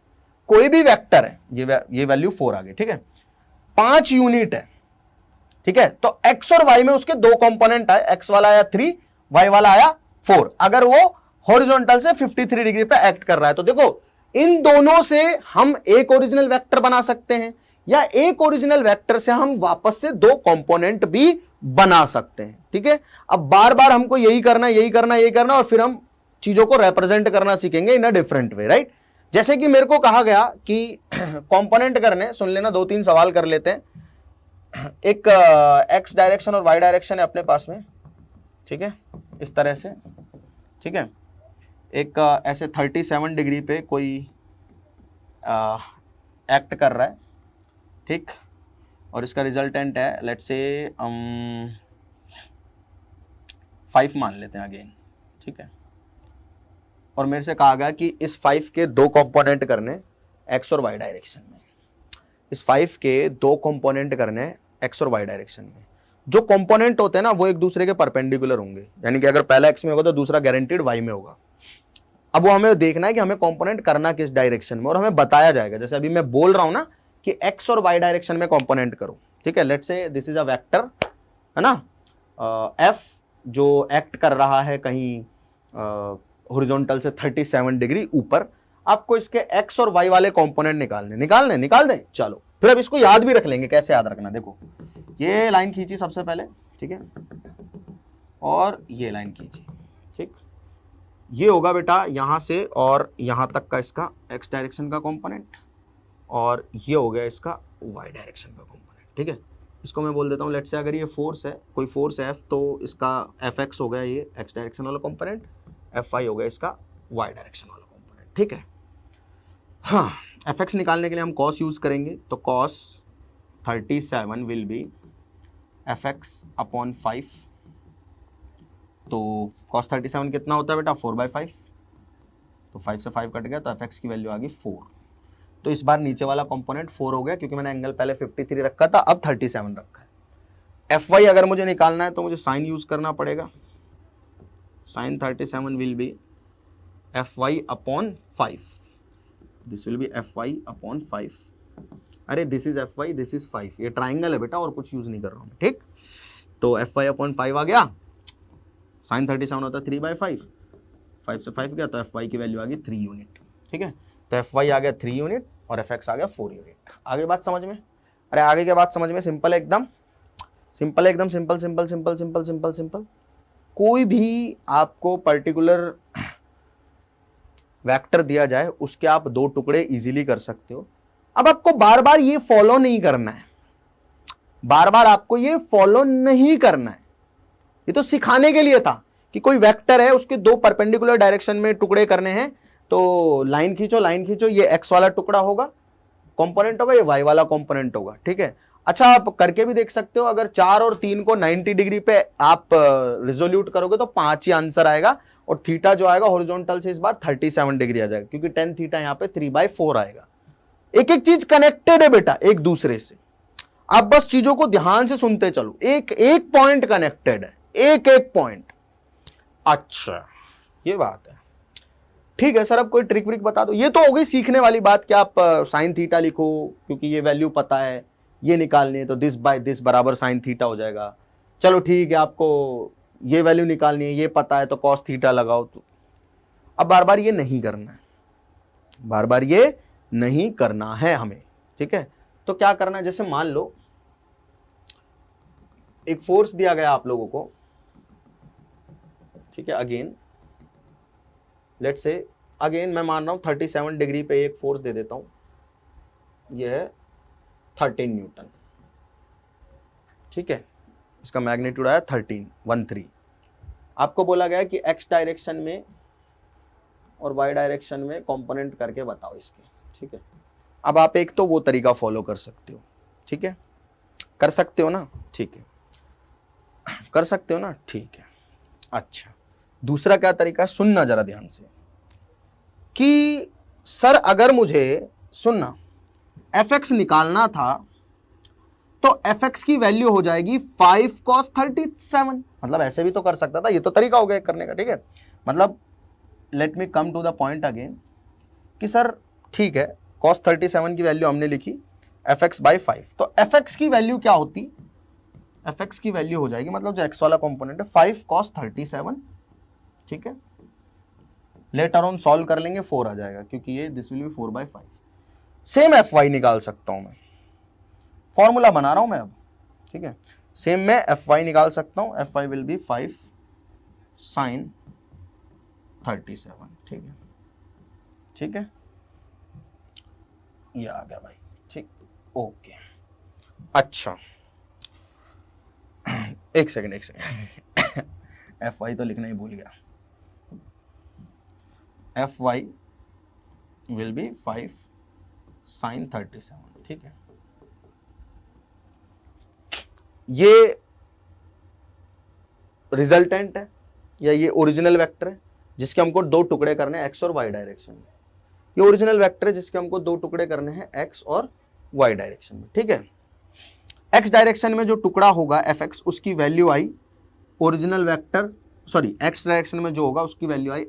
कोई भी वेक्टर है, ये वैल्यू 4 आ गई, ठीक है। 5 यूनिट है, ठीक है। तो x और y में उसके दो कंपोनेंट आए, x वाला आया 3, y वाला आया 4। अगर वो हॉरिजॉन्टल से 53 डिग्री पे एक्ट कर रहा है तो देखो इन दोनों से हम एक ओरिजिनल वेक्टर बना सकते हैं, या एक ओरिजिनल वेक्टर से हम वापस से दो कंपोनेंट भी बना सकते हैं, ठीक है। अब बार बार हमको यही करना और फिर हम चीजों को रिप्रेजेंट करना सीखेंगे इन अ डिफरेंट वे, राइट। जैसे कि मेरे को कहा गया कि कंपोनेंट करने, सुन लेना, 2-3 सवाल कर लेते हैं। एक एक्स डायरेक्शन और वाई डायरेक्शन है अपने पास में, ठीक है, इस तरह से, ठीक है। एक ऐसे 37 डिग्री पे कोई एक्ट कर रहा है, ठीक, और इसका रिजल्टेंट है लेट्स से 5 मान लेते हैं अगेन, ठीक है। और मेरे से कहा गया कि इस 5 के दो कंपोनेंट करने एक्स और वाई डायरेक्शन में, इस 5 के दो कंपोनेंट करने एक्स और वाई डायरेक्शन में। जो कंपोनेंट होते हैं ना वो एक दूसरे के परपेंडिकुलर होंगे, यानी कि अगर पहला एक्स में होगा तो दूसरा गारंटीड वाई में होगा। अब वो हमें देखना है कि हमें कंपोनेंट करना किस डायरेक्शन में, और हमें बताया जाएगा। जैसे अभी मैं बोल रहा हूं ना कि एक्स और वाई डायरेक्शन में कंपोनेंट करो, ठीक है। Let's say this is a vector, है ना, एफ जो एक्ट कर रहा है कहीं हॉरिजॉन्टल से 37 डिग्री ऊपर। आपको इसके एक्स और वाई वाले कंपोनेंट निकाल दें। चलो फिर अब इसको याद भी रख लेंगे। कैसे याद रखना, देखो ये लाइन खींची सबसे पहले, ठीक है, और ये लाइन खींची, ठीक। ये होगा बेटा यहां से और यहां तक का इसका एक्स डायरेक्शन का कंपोनेंट, और ये हो गया इसका वाई डायरेक्शन का कंपोनेंट, ठीक है। इसको मैं बोल देता हूँ लेट्स से अगर ये फोर्स है, कोई फोर्स है एफ, तो इसका एफ एक्स हो गया ये एक्स डायरेक्शन वाला कंपोनेंट, एफ वाई हो गया इसका वाई डायरेक्शन वाला कंपोनेंट, ठीक है। हाँ, एफ एक्स निकालने के लिए हम कॉस यूज करेंगे, तो cos 37 will be F x upon 5। तो कॉस 37 कितना होता है बेटा 4/5, तो 5 से 5 कट गया, तो एफ एक्स की वैल्यू आ गई 4। तो इस बार नीचे वाला कंपोनेंट 4 हो गया क्योंकि मैंने एंगल पहले 53 रखा था, अब 37 रखा है। एफ वाई अगर मुझे निकालना है तो मुझे साइन यूज करना पड़ेगा। Sine 37 will be F Y upon 5, this will be F Y upon 5। अरे this is F Y, this is 5, ये ट्राइंगल है बेटा और कुछ यूज नहीं कर रहा हूँ, ठीक। तो एफ वाई अपॉन 5 आ गया, साइन 37 होता है 3/5, 5 से 5 गया, तो एफ वाई की वैल्यू आ गई 3 यूनिट, ठीक है। तो एफ वाई आ गया 3 यूनिट और एफ एक्स आ गया 4 यूनिट। आगे बात समझ में? अरे आगे क्या बात समझ में? सिंपल है एकदम, सिंपल। कोई भी आपको पर्टिकुलर वेक्टर दिया जाए उसके आप दो टुकड़े इजीली कर सकते हो। अब आपको बार बार ये फॉलो नहीं करना है, ये तो सिखाने के लिए था कि कोई वेक्टर है उसके दो परपेंडिकुलर डायरेक्शन में टुकड़े करने हैं, तो लाइन खींचो, ये एक्स वाला टुकड़ा होगा कंपोनेंट होगा, ये वाई वाला कंपोनेंट होगा, ठीक है। अच्छा आप करके भी देख सकते हो, अगर 4 और 3 को 90 डिग्री पे आप रिजोल्यूट करोगे तो 5 ही आंसर आएगा, और थीटा जो आएगा हॉरिजॉन्टल से इस बार 37 डिग्री आ जाएगा, क्योंकि tan थीटा यहाँ पे 3/4 आएगा। एक एक चीज कनेक्टेड है बेटा एक दूसरे से, आप बस चीजों को ध्यान से सुनते चलो। एक एक पॉइंट कनेक्टेड है, एक पॉइंट। अच्छा ये बात है। ठीक है सर, अब कोई ट्रिक विक बता दो। ये तो हो गई सीखने वाली बात कि आप साइन थीटा लिखो क्योंकि ये वैल्यू पता है, ये निकालनी है तो दिस बाय दिस बराबर साइन थीटा हो जाएगा। चलो ठीक है, आपको ये वैल्यू निकालनी है, ये पता है तो कॉस थीटा लगाओ। तो अब बार बार ये नहीं करना है, बार बार ये नहीं करना है हमें, ठीक है। तो क्या करना है, जैसे मान लो एक फोर्स दिया गया आप लोगों को, ठीक है। अगेन लेट्स से अगेन मैं मान रहा हूं 37 डिग्री पे एक फोर्स दे देता हूं, यह है 13 न्यूटन, ठीक है। इसका मैग्नीट्यूड आया 13 आपको बोला गया कि एक्स डायरेक्शन में और वाई डायरेक्शन में कंपोनेंट करके बताओ इसके, ठीक है। अब आप एक तो वो तरीका फॉलो कर सकते हो, ठीक है, कर सकते हो ना, ठीक है, कर सकते हो ना, ठीक है। अच्छा, दूसरा क्या तरीका, सुनना जरा ध्यान से कि सर अगर मुझे सुनना fx निकालना था तो fx की वैल्यू हो जाएगी 5 cos 37, मतलब ऐसे भी तो कर सकता था, ये तो तरीका हो गया करने का, ठीक है। मतलब let me come to the point again कि सर ठीक है, cos 37 की वैल्यू हमने लिखी fx बाई 5, तो fx की वैल्यू क्या होती, fx की वैल्यू हो जाएगी, मतलब जो x वाला कंपोनेंट है 5 cos 37, ठीक है। लेटर ऑन सॉल्व कर लेंगे 4 आ जाएगा क्योंकि ये this will B 4/5। Same fy निकाल सकता हूं मैं, फॉर्मूला बना रहा हूं मैं अब, ठीक है। सेम मैं fy निकाल सकता हूं, fy विल बी 5 sin 37, ठीक है, ठीक है, ये आ गया भाई, ठीक, ओके। अच्छा एक सेकंड fy तो लिखना ही भूल गया, fy विल बी 5 sin 37, ठीक है। ये रिजल्टेंट है या ये ओरिजिनल वेक्टर है जिसके हमको दो टुकड़े करने हैं एक्स और वाई डायरेक्शन में। ये ओरिजिनल वेक्टर है जिसके हमको दो टुकड़े करने हैं एक्स और वाई डायरेक्शन में, ठीक है। एक्स डायरेक्शन में जो टुकड़ा होगा एफ एक्स, उसकी वैल्यू आई original vector, sorry X direction में जो होगा उसकी वैल्यू आई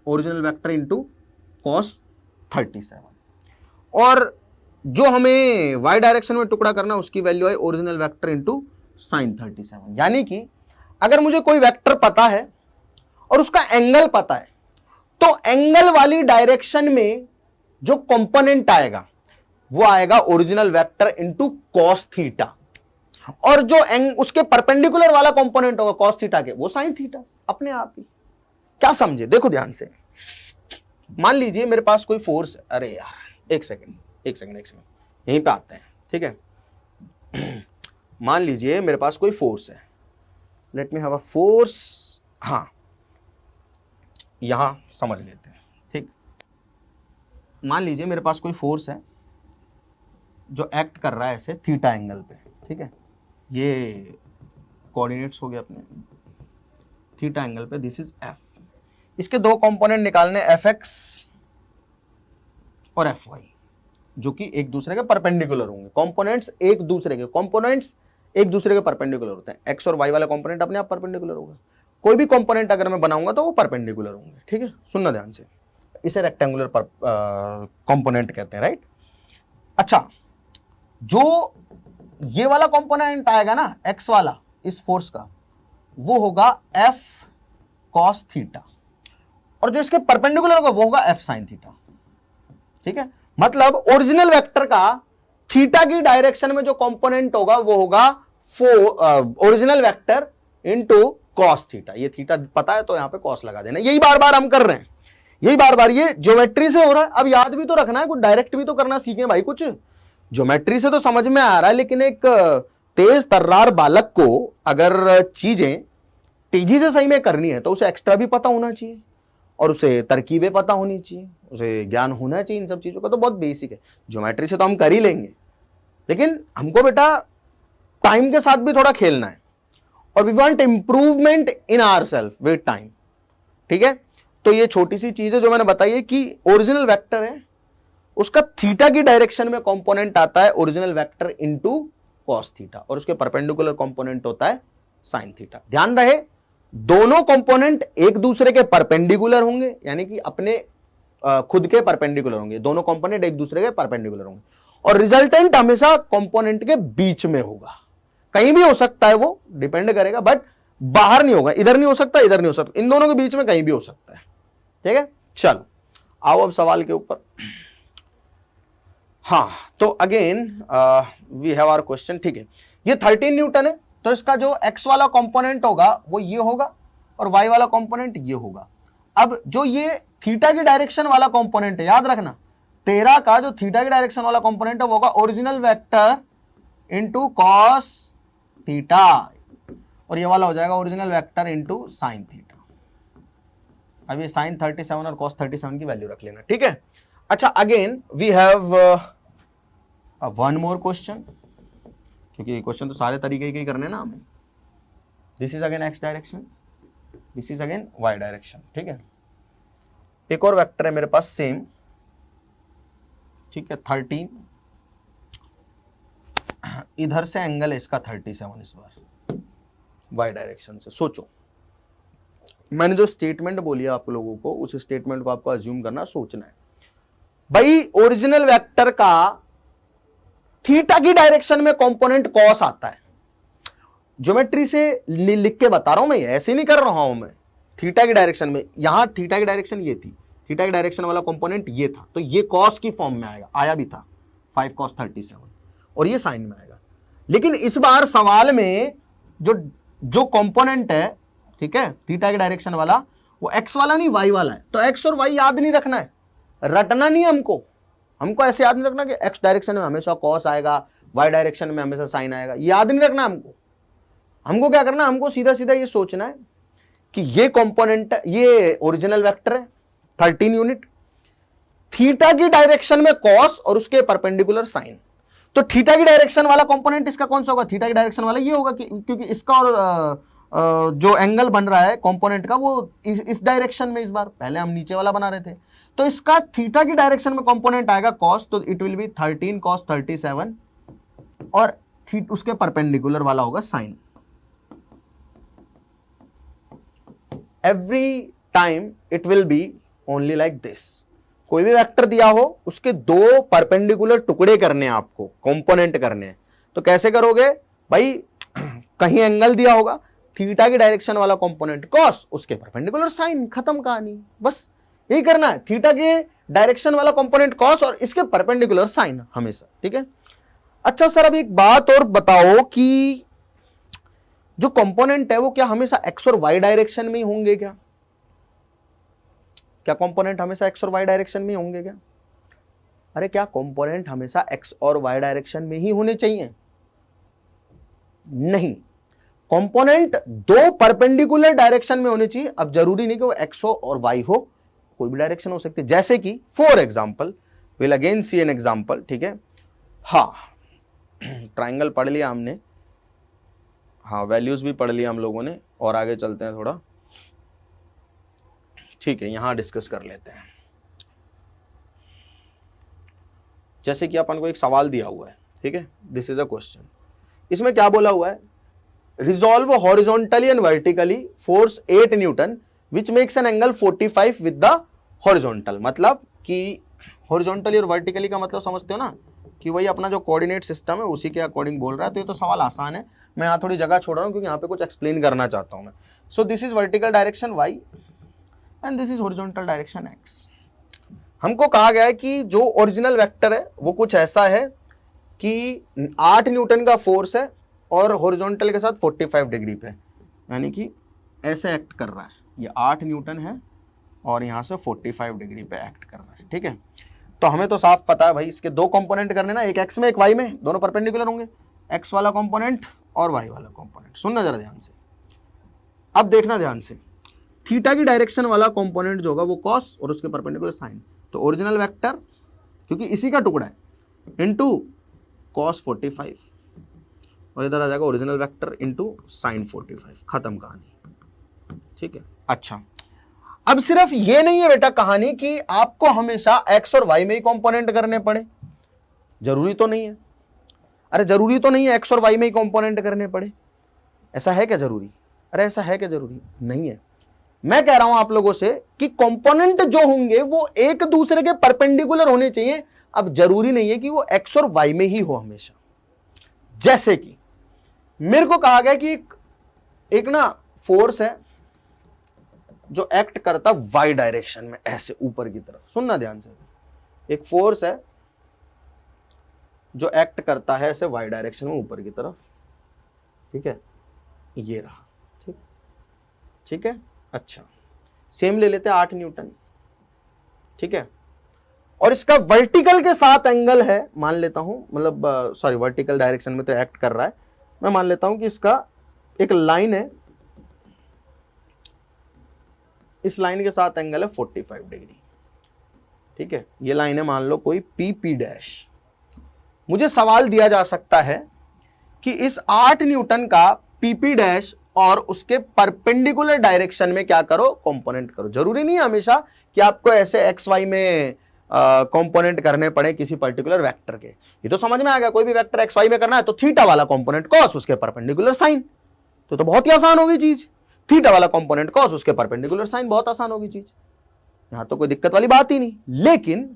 ओरिजिनल वेक्टर इंटू कॉस 37, और जो हमें वाई डायरेक्शन में टुकड़ा करना उसकी वैल्यू आई ओरिजिनल वेक्टर इंटू साइन 37। यानी कि अगर मुझे कोई वेक्टर पता है और उसका एंगल पता है तो एंगल वाली डायरेक्शन में जो कंपोनेंट आएगा वो आएगा original vector into cos theta, और जो उसके परपेंडिकुलर वाला कंपोनेंट होगा कॉस थीटा के, वो साइन थीटा अपने आप ही। क्या समझे, देखो ध्यान से। मान लीजिए मेरे पास कोई फोर्स है, अरे यार एक सेकंड यहीं पे आते हैं, ठीक है। मान लीजिए मेरे पास कोई फोर्स है, let me have a force, हाँ यहां समझ लेते हैं, ठीक। मान लीजिए मेरे पास कोई फोर्स है जो एक्ट कर रहा है ऐसे थीटा एंगल पे, ठीक है। ये कोऑर्डिनेट्स हो गए अपने थीटा एंगल पे, दिस इज एफ। इसके दो कंपोनेंट निकालने, एफ एक्स और एफ वाई, जो कि एक दूसरे के परपेंडिकुलर होंगे। कंपोनेंट्स एक दूसरे के परपेंडिकुलर होते हैं। एक्स और वाई वाला कंपोनेंट अपने आप परपेंडिकुलर होगा। कोई भी कंपोनेंट अगर मैं बनाऊंगा तो वो परपेंडिकुलर होंगे, ठीक है। सुनना ध्यान से, इसे रेक्टेंगुलर कंपोनेंट कहते हैं, राइट। अच्छा, जो ये वाला कंपोनेंट आएगा ना एक्स वाला इस फोर्स का, वो होगा एफ कॉस थीटा, और जो इसके परपेंडिकुलर होगा वो होगा एफ साइन थीटा, ठीक है। मतलब ओरिजिनल वेक्टर का थीटा की डायरेक्शन में जो कंपोनेंट होगा वो होगा original vector into cos theta. ये थीटा पता है तो यहां पे कॉस लगा देना। यही बार बार हम कर रहे हैं, यही बार बार, ये ज्योमेट्री से हो रहा है। अब याद भी तो रखना है, कुछ डायरेक्ट भी तो करना सीखे भाई। कुछ ज्योमेट्री से तो समझ में आ रहा है, लेकिन एक तेज तर्रार बालक को अगर चीजें तेजी से सही में करनी है तो उसे एक्स्ट्रा भी पता होना चाहिए, और उसे तरकीबें पता होनी चाहिए, उसे ज्ञान होना चाहिए इन सब चीजों का। तो बहुत बेसिक है, ज्योमेट्री से तो हम कर ही लेंगे, लेकिन हमको बेटा टाइम के साथ भी थोड़ा खेलना है, और we want improvement in ourselves with time, ठीक है। तो ये छोटी सी चीज है जो मैंने बताई है कि ओरिजिनल वेक्टर है, उसका थीटा की डायरेक्शन में कंपोनेंट आता है original vector into cos theta, और उसके परपेंडिकुलर कंपोनेंट होता है साइन थीटा। ध्यान रहे, दोनों कंपोनेंट एक दूसरे के परपेंडिकुलर होंगे, यानी कि अपने खुद के परपेंडिकुलर होंगे, दोनों कंपोनेंट एक दूसरे के परपेंडिकुलर होंगे, और रिजल्टेंट हमेशा कंपोनेंट के बीच में होगा। कहीं भी हो सकता है, वो डिपेंड करेगा, बट बाहर नहीं होगा, इधर नहीं हो सकता, इधर नहीं हो सकता, इन दोनों के बीच में कहीं भी हो सकता है। ठीक है, चलो आओ अब सवाल के ऊपर। हाँ, तो again we have our question. ठीक है, ये 13 न्यूटन है, तो इसका जो x वाला कंपोनेंट होगा वो ये होगा और y वाला कंपोनेंट ये होगा। अब जो ये थीटा की डायरेक्शन वाला कंपोनेंट है, याद रखना 13 का जो थीटा की डायरेक्शन वाला कंपोनेंट है वो होगा original vector into cos theta, और ये वाला हो जाएगा original vector into sine theta. अब ये साइन 37 और कॉस 37 की वैल्यू रख लेना। ठीक है, अच्छा again we have one more question, क्योंकि क्वेश्चन तो सारे तरीके के ही करने ना हमें। This is again X direction, this is again Y direction. ठीक है, एक और वेक्टर है मेरे पास सेम। ठीक है, 13, इधर से एंगल है इसका 37 इस बार वाई डायरेक्शन से। सोचो, मैंने जो स्टेटमेंट बोली है आप लोगों को, उस स्टेटमेंट को आपको अज्यूम करना, सोचना है। भाई ओरिजिनल वेक्टर का थीटा की डायरेक्शन में कंपोनेंट कॉस आता है। ज्योमेट्री से लिख के बता रहा हूं मैं, ऐसे नहीं कर रहा हूं मैं। थीटा की डायरेक्शन में, यहां थीटा की डायरेक्शन ये थी, थीटा की डायरेक्शन वाला कंपोनेंट ये था, तो ये कॉस की फॉर्म में आएगा, आया भी था 5 cos 37, और ये साइन में आएगा। लेकिन इस बार सवाल में जो कंपोनेंट है, ठीक है, थीटा की डायरेक्शन वाला, वो एक्स वाला नहीं वाई वाला है। तो एक्स और वाई याद नहीं रखना है, रटना नहीं है हमको ऐसे याद नहीं रखना कि एक्स डायरेक्शन में हमेशा कॉस आएगा, वाई डायरेक्शन में हमेशा साइन आएगा, याद नहीं रखना हमको क्या करना, हमको सीधा सीधा ये सोचना है कि ये कंपोनेंट, ये ओरिजिनल वेक्टर है 13 यूनिट, थीटा की डायरेक्शन में कॉस और उसके परपेंडिकुलर साइन। तो थीटा की डायरेक्शन वाला कंपोनेंट इसका कौन सा होगा, थीटा की डायरेक्शन वाला ये होगा, क्योंकि इसका और जो एंगल बन रहा है कंपोनेंट का वो इस डायरेक्शन में, इस बार पहले हम नीचे वाला बना रहे थे, तो इसका थीटा की डायरेक्शन में कंपोनेंट आएगा कॉस, तो इट विल बी 13 cos 37, और उसके परपेंडिकुलर वाला होगा sine. Every time it will be only like this. कोई भी वेक्टर दिया हो, उसके दो परपेंडिकुलर टुकड़े करने हैं आपको, कंपोनेंट करने हैं, तो कैसे करोगे भाई, कहीं एंगल दिया होगा, थीटा की डायरेक्शन वाला कंपोनेंट कॉस, उसके परपेंडिकुलर साइन, खत्म कहानी, बस यही करना है। थीटा के डायरेक्शन वाला कंपोनेंट कॉस और इसके परपेंडिकुलर साइन हमेशा। ठीक है, अच्छा सर अब एक बात और बताओ कि जो कंपोनेंट है वो क्या हमेशा एक्स और वाई डायरेक्शन में ही होंगे क्या कंपोनेंट हमेशा एक्स और वाई डायरेक्शन में ही होंगे क्या? अरे क्या कंपोनेंट हमेशा एक्स और वाई डायरेक्शन में ही होने चाहिए? नहीं, कंपोनेंट दो परपेंडिकुलर डायरेक्शन में होने चाहिए। अब जरूरी नहीं कि वो एक्स हो और वाई हो, कोई भी डायरेक्शन हो सकती है। जैसे कि for example, will again see an example. ठीक है, हाँ ट्राइंगल पढ़ लिया हमने, हाँ वैल्यूज भी पढ़ लिया हम लोगों ने, और आगे चलते हैं थोड़ा। ठीक है, यहां डिस्कस कर लेते हैं। जैसे कि अपन को एक सवाल दिया हुआ है, ठीक है, दिस इज अ क्वेश्चन। इसमें क्या बोला हुआ है, resolve horizontally and vertically force 8 Newton which makes an angle 45 with the horizontal. मतलब कि हॉरिजॉन्टली और वर्टिकली का मतलब समझते हो ना, कि वही अपना जो कोऑर्डिनेट सिस्टम है उसी के अकॉर्डिंग बोल रहा है। तो ये तो सवाल आसान है, मैं यहाँ थोड़ी जगह छोड़ रहा हूँ क्योंकि यहाँ पे कुछ एक्सप्लेन करना चाहता हूँ मैं। सो this is vertical direction y and this is horizontal direction x। हमको कहा गया है कि जो ओरिजिनल वेक्टर है वो कुछ ऐसा है कि 8 न्यूटन का फोर्स है और हॉरिजॉन्टल के साथ 45 डिग्री पे, यानी कि ऐसे एक्ट कर रहा है। ये 8 न्यूटन है और यहाँ से 45 डिग्री पे एक्ट कर रहा है। ठीक है, तो हमें तो साफ पता है भाई, इसके दो कंपोनेंट करने ना, एक एक्स में एक वाई में, दोनों परपेंडिकुलर होंगे, एक्स वाला कंपोनेंट और वाई वाला कंपोनेंट। सुनना जरा ध्यान से, अब देखना ध्यान से, थीटा की डायरेक्शन वाला कंपोनेंट जो होगा वो कॉस और उसके परपेंडिकुलर साइन। तो ओरिजिनल वेक्टर, क्योंकि इसी का टुकड़ा है, इनटू कॉस 45, और इधर आ जाएगा ओरिजिनल वेक्टर इनटू साइन 45, खत्म कहानी। ठीक है, अच्छा अब सिर्फ ये नहीं है बेटा कहानी कि आपको हमेशा एक्स और वाई में ही कंपोनेंट करने पड़े, जरूरी तो नहीं है। अरे जरूरी तो नहीं है एक्स और वाई में ही कंपोनेंट करने पड़े, ऐसा है क्या जरूरी? अरे ऐसा है क्या जरूरी? नहीं है। मैं कह रहा हूं आप लोगों से कि कंपोनेंट जो होंगे वो एक दूसरे के परपेंडिकुलर होने चाहिए। अब जरूरी नहीं है कि वो एक्स और वाई में ही हो हमेशा। जैसे कि मेरे को कहा गया कि एक ना फोर्स है जो एक्ट करता वाई डायरेक्शन में, ऐसे ऊपर की तरफ। सुनना ध्यान से, एक फोर्स है जो एक्ट करता है ऐसे वाई डायरेक्शन में ऊपर की तरफ, ठीक है, ये रहा, ठीक, ठीक है। अच्छा, सेम ले लेते हैं 8 न्यूटन, ठीक है, और इसका वर्टिकल के साथ एंगल है, मान लेता हूं, मतलब सॉरी वर्टिकल डायरेक्शन में तो एक्ट कर रहा है, मैं मान लेता हूं कि इसका एक लाइन है, इस लाइन के साथ एंगल है 45 डिग्री, ठीक है। ये लाइन है मान लो कोई पी डैश। मुझे सवाल दिया जा सकता है कि इस 8 न्यूटन का पी डैश और उसके परपेंडिकुलर डायरेक्शन में क्या करो, कंपोनेंट करो। जरूरी नहीं है हमेशा कि आपको ऐसे एक्स वाई में कंपोनेंट करने पड़े किसी पर्टिकुलर वेक्टर के। ये तो समझ में आ गया, कोई भी वेक्टर एक्स वाई में करना है तो थीटा वाला कंपोनेंट कॉस, उसके परपेंडिकुलर साइन, तो बहुत ही आसान होगी चीज। थीटा वाला कंपोनेंट कॉस, उसके परपेंडिकुलर साइन, बहुत आसान होगी चीज, यहां तो कोई दिक्कत वाली बात ही नहीं। लेकिन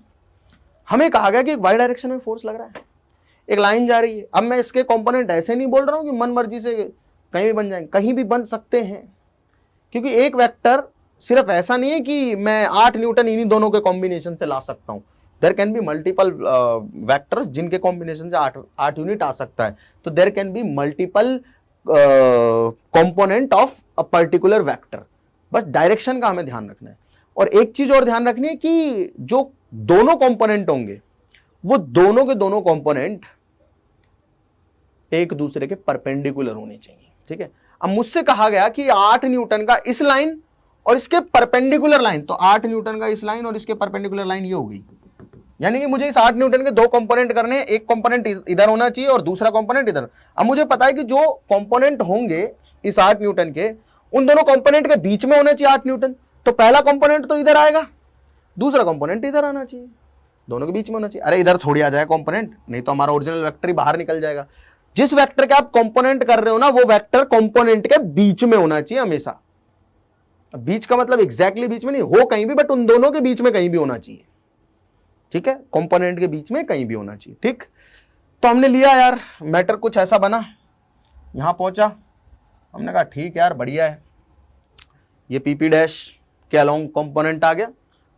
हमें कहा गया कि एक वाई डायरेक्शन में फोर्स लग रहा है, एक लाइन जा रही है। अब मैं इसके कंपोनेंट ऐसे नहीं बोल रहा हूं कि मन मर्जी से कहीं भी बन जाएंगे, कहीं भी बन सकते हैं, क्योंकि एक वेक्टर सिर्फ ऐसा नहीं है कि मैं 8 न्यूटन इन्हीं दोनों के कॉम्बिनेशन से ला सकता हूं। There can be multiple vectors जिनके कॉम्बिनेशन से 8 यूनिट आ सकता है, तो there can be multiple component of a particular vector. बस डायरेक्शन का हमें ध्यान रखना है। और एक चीज और ध्यान रखनी है कि जो दोनों कंपोनेंट होंगे वो दोनों के दोनों कंपोनेंट एक दूसरे के परपेंडिकुलर होने चाहिए, ठीक है। अब मुझसे कहा गया कि 8 न्यूटन का इस लाइन और इसके परपेंडिकुलर लाइन, तो 8 न्यूटन का इस लाइन और इसके परपेंडिकुलर लाइन ये हो गई, यानी कि मुझे इस 8 न्यूटन के दो कंपोनेंट करने हैं, एक कंपोनेंट इधर होना चाहिए और दूसरा कंपोनेंट इधर। अब मुझे पता है कि जो कंपोनेंट होंगे इस 8 न्यूटन के, उन दोनों कंपोनेंट के बीच में होना चाहिए 8 न्यूटन, तो पहला कंपोनेंट तो इधर आएगा, दूसरा कंपोनेंट इधर आना चाहिए, दोनों के बीच में होना चाहिए। अरे इधर थोड़ी आ जाए कंपोनेंट, नहीं तो हमारा ओरिजिनल वेक्टर ही बाहर निकल जाएगा। जिस वेक्टर के आप कंपोनेंट कर रहे हो ना, वो वेक्टर कंपोनेंट के बीच में होना चाहिए हमेशा। बीच का मतलब एग्जैक्टली बीच में नहीं, हो कहीं भी, बट उन दोनों के बीच में कहीं भी होना चाहिए, ठीक है, कंपोनेंट के बीच में कहीं भी होना चाहिए, ठीक। तो हमने लिया यार, मैटर कुछ ऐसा बना, यहां पहुंचा, हमने कहा ठीक यार बढ़िया है, ये पी डैश के अलोंग कंपोनेंट आ गया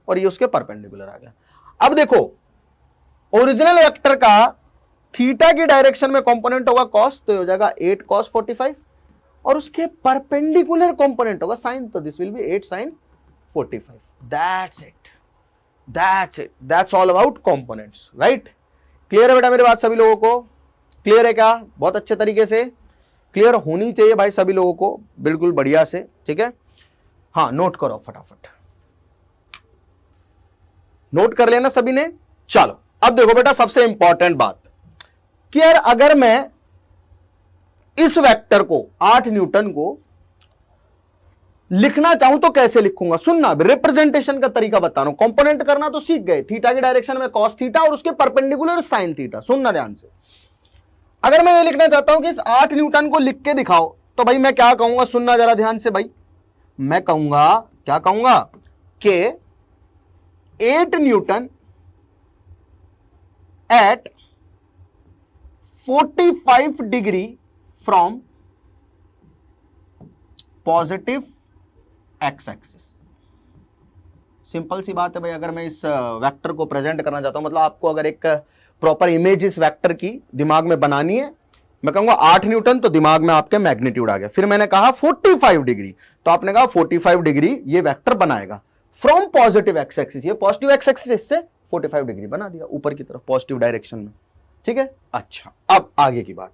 और ये उसके परपेंडिकुलर आ गया। अब देखो, ओरिजिनल वेक्टर का थीटा की डायरेक्शन में कंपोनेंट होगा कॉस, तो हो जाएगा 8 cos 45, और उसके परपेंडिकुलर कंपोनेंट होगा साइन, तो this will B 8 sin 45। That's it, that's it, that's all about components, right. Clear है बेटा मेरी बात सभी लोगों को? क्लियर है क्या? बहुत अच्छे तरीके से क्लियर होनी चाहिए भाई सभी लोगों को, बिल्कुल बढ़िया से, ठीक है। हाँ, नोट करो फटाफट, नोट कर लेना सभी ने। चलो अब देखो बेटा, सबसे इंपॉर्टेंट बात कि यार अगर मैं इस वेक्टर को 8 न्यूटन को लिखना चाहूं तो कैसे लिखूंगा? सुनना, रिप्रेजेंटेशन का तरीका बता रहा हूं। कंपोनेंट करना तो सीख गए, थीटा की डायरेक्शन में कॉस थीटा और उसके परपेंडिकुलर साइन थीटा। सुनना ध्यान से, अगर मैं ये लिखना चाहता हूं कि इस 8 न्यूटन को लिख के दिखाओ, तो भाई मैं क्या कहूंगा? सुनना जरा ध्यान से भाई, मैं कहूंगा, क्या कहूंगा कि 8 newton at 45 degree from positive X axis. Simple सी बात है भाई, अगर मैं इस वेक्टर को प्रेजेंट करना चाहता हूं, मतलब आपको अगर एक प्रॉपर इमेज इस वेक्टर की दिमाग में बनानी है, मैं कहूंगा 8 न्यूटन, तो दिमाग में आपके मैग्नीट्यूड आ गया। फिर मैंने कहा 45 डिग्री, तो आपने कहा 45 डिग्री ये वेक्टर बनाएगा फ्रॉम पॉजिटिव एक्स एक्सिस। ये पॉजिटिव एक्स एक्सिस से 45 डिग्री बना दिया ऊपर की तरफ पॉजिटिव डायरेक्शन में, ठीक है। अच्छा, अब आगे की बात,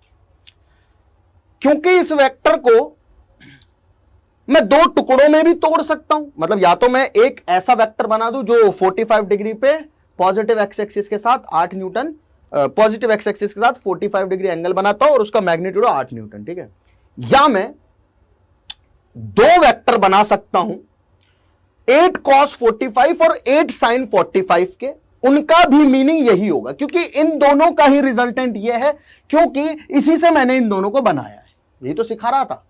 क्योंकि इस वेक्टर को मैं दो टुकड़ों में भी तोड़ सकता हूं, मतलब या तो मैं एक ऐसा वेक्टर बना दूं जो 45 डिग्री पे पॉजिटिव एक्स एक्सिस के साथ 8 न्यूटन, पॉजिटिव एक्स एक्सिस के साथ 45 डिग्री एंगल बनाता हूं और उसका मैग्नीट्यूड 8 न्यूटन, ठीक है। या मैं दो वेक्टर बना सकता हूं, 8 cos 45 और 8 sin 45 के, उनका भी मीनिंग यही होगा, क्योंकि इन दोनों का ही रिजल्टेंट यह है, क्योंकि इसी से मैंने इन दोनों को बनाया है, यही तो सिखा रहा था।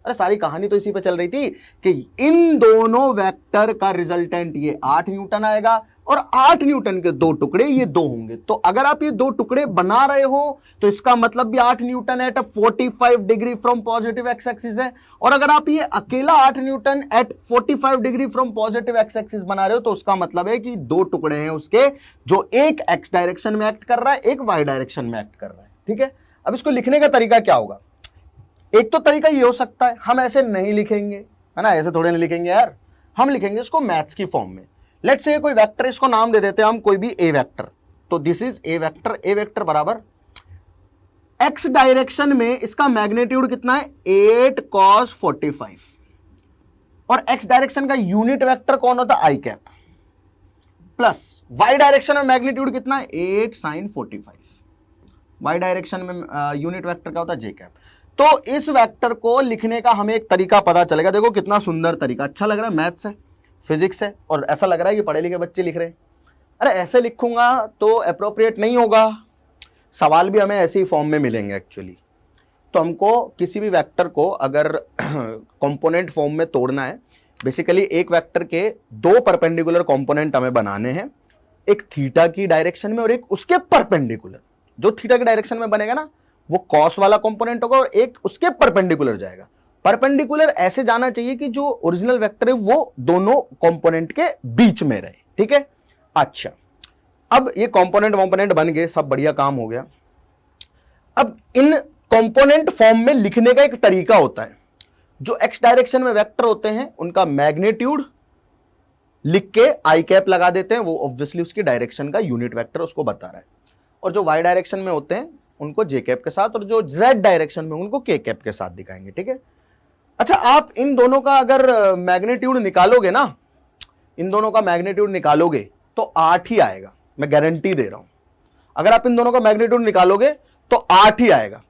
अरे सारी कहानी तो इसी पे चल रही थी कि इन दोनों वेक्टर का रिजल्टेंट ये 8 न्यूटन आएगा और 8 न्यूटन के दो टुकड़े ये दो होंगे। तो अगर आप ये दो टुकड़े बना रहे हो तो इसका मतलब भी 8 newton at 45 degree from positive X axis है, और अगर आप ये अकेला 8 newton at 45 degree from positive X axis बना रहे हो तो उसका मतलब है कि दो टुकड़े हैं उसके, जो एक एक्स डायरेक्शन में एक्ट कर रहा है, एक वाई डायरेक्शन में एक्ट कर रहा है। ठीक है, अब इसको लिखने का तरीका क्या होगा? एक तो तरीका ये हो सकता है, हम ऐसे नहीं लिखेंगे, है ना, ऐसे थोड़े नहीं लिखेंगे यार, हम लिखेंगे इसको मैथ्स की फॉर्म में। लेट्स से कोई वेक्टर, इसको नाम दे देते हैं हम कोई भी ए वेक्टर। तो this is a vector, A vector बराबर एक्स डायरेक्शन में इसका मैग्नीट्यूड कितना है 8 cos 45, और एक्स डायरेक्शन का यूनिट वेक्टर कौन होता है I cap, plus Y direction में मैग्नीट्यूड कितना है 8 sin 45, वाई डायरेक्शन में यूनिट वेक्टर क्या होता है जे कैप। तो इस वेक्टर को लिखने का हमें एक तरीका पता चलेगा। देखो कितना सुंदर तरीका, अच्छा लग रहा है, मैथ्स है, फिजिक्स है, और ऐसा लग रहा है कि पढ़े लिखे बच्चे लिख रहे हैं। अरे ऐसे लिखूंगा तो अप्रोप्रिएट नहीं होगा, सवाल भी हमें ऐसे ही फॉर्म में मिलेंगे एक्चुअली। तो हमको किसी भी वेक्टर को अगर कंपोनेंट फॉर्म में तोड़ना है, बेसिकली एक वेक्टर के दो परपेंडिकुलर कंपोनेंट हमें बनाने हैं, एक थीटा की डायरेक्शन में और एक उसके परपेंडिकुलर। जो थीटा की डायरेक्शन में बनेगा ना वो कॉस वाला कंपोनेंट होगा और एक उसके परपेंडिकुलर जाएगा। परपेंडिकुलर ऐसे जाना चाहिए कि जो ओरिजिनल वेक्टर है वो दोनों कंपोनेंट के बीच में रहे। ठीक है, अच्छा अब ये कंपोनेंट बन गए, सब बढ़िया काम हो गया। अब इन कंपोनेंट फॉर्म में लिखने का एक तरीका होता है, जो एक्स डायरेक्शन में वेक्टर होते हैं उनका मैग्नीट्यूड लिख के आई कैप लगा देते हैं, वो ऑब्वियसली उसकी डायरेक्शन का यूनिट वेक्टर उसको बता रहा है, और जो वाई डायरेक्शन में होते हैं उनको जे कैप के साथ, और जो जेड डायरेक्शन में उनको के कैप के साथ दिखाएंगे। ठीक है, अच्छा आप इन दोनों का अगर मैग्नीट्यूड निकालोगे ना, इन दोनों का मैग्नीट्यूड निकालोगे तो 8 ही आएगा, मैं गारंटी दे रहा हूं। अगर आप इन दोनों का मैग्नीट्यूड निकालोगे तो 8 ही आएगा।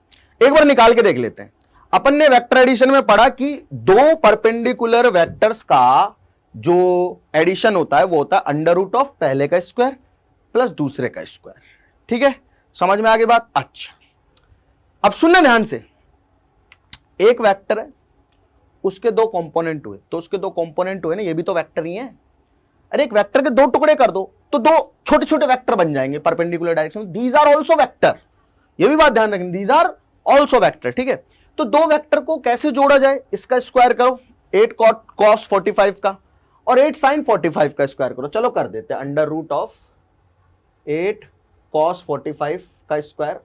एक बार निकाल के देख लेते हैं। अपन ने वेक्टर एडिशन में पढ़ा कि दो परपेंडिकुलर वेक्टर्स का जो एडिशन होता है वो होता है अंडर रूट ऑफ पहले का स्क्वायर प्लस दूसरे का स्क्वायर। ठीक है, समझ में आ गई बात? अच्छा अब सुनना ध्यान से, एक वेक्टर है, उसके दो कंपोनेंट हुए, तो उसके दो कंपोनेंट हुए ना, ये भी तो वेक्टर ही है। अरे एक वेक्टर के दो टुकड़े कर दो तो दो छोटे छोटे वेक्टर बन जाएंगे perpendicular direction, these are also vector. ये भी बात ध्यान रखनी, दीज आर ऑल्सो वेक्टर। ठीक है, तो दो वेक्टर को कैसे जोड़ा जाए, इसका स्क्वायर करो 8 cos 45 का और 8 sin 45 का स्क्वायर करो। चलो कर देते हैं, अंडर रूट ऑफ 8 cos 45 का स्क्वायर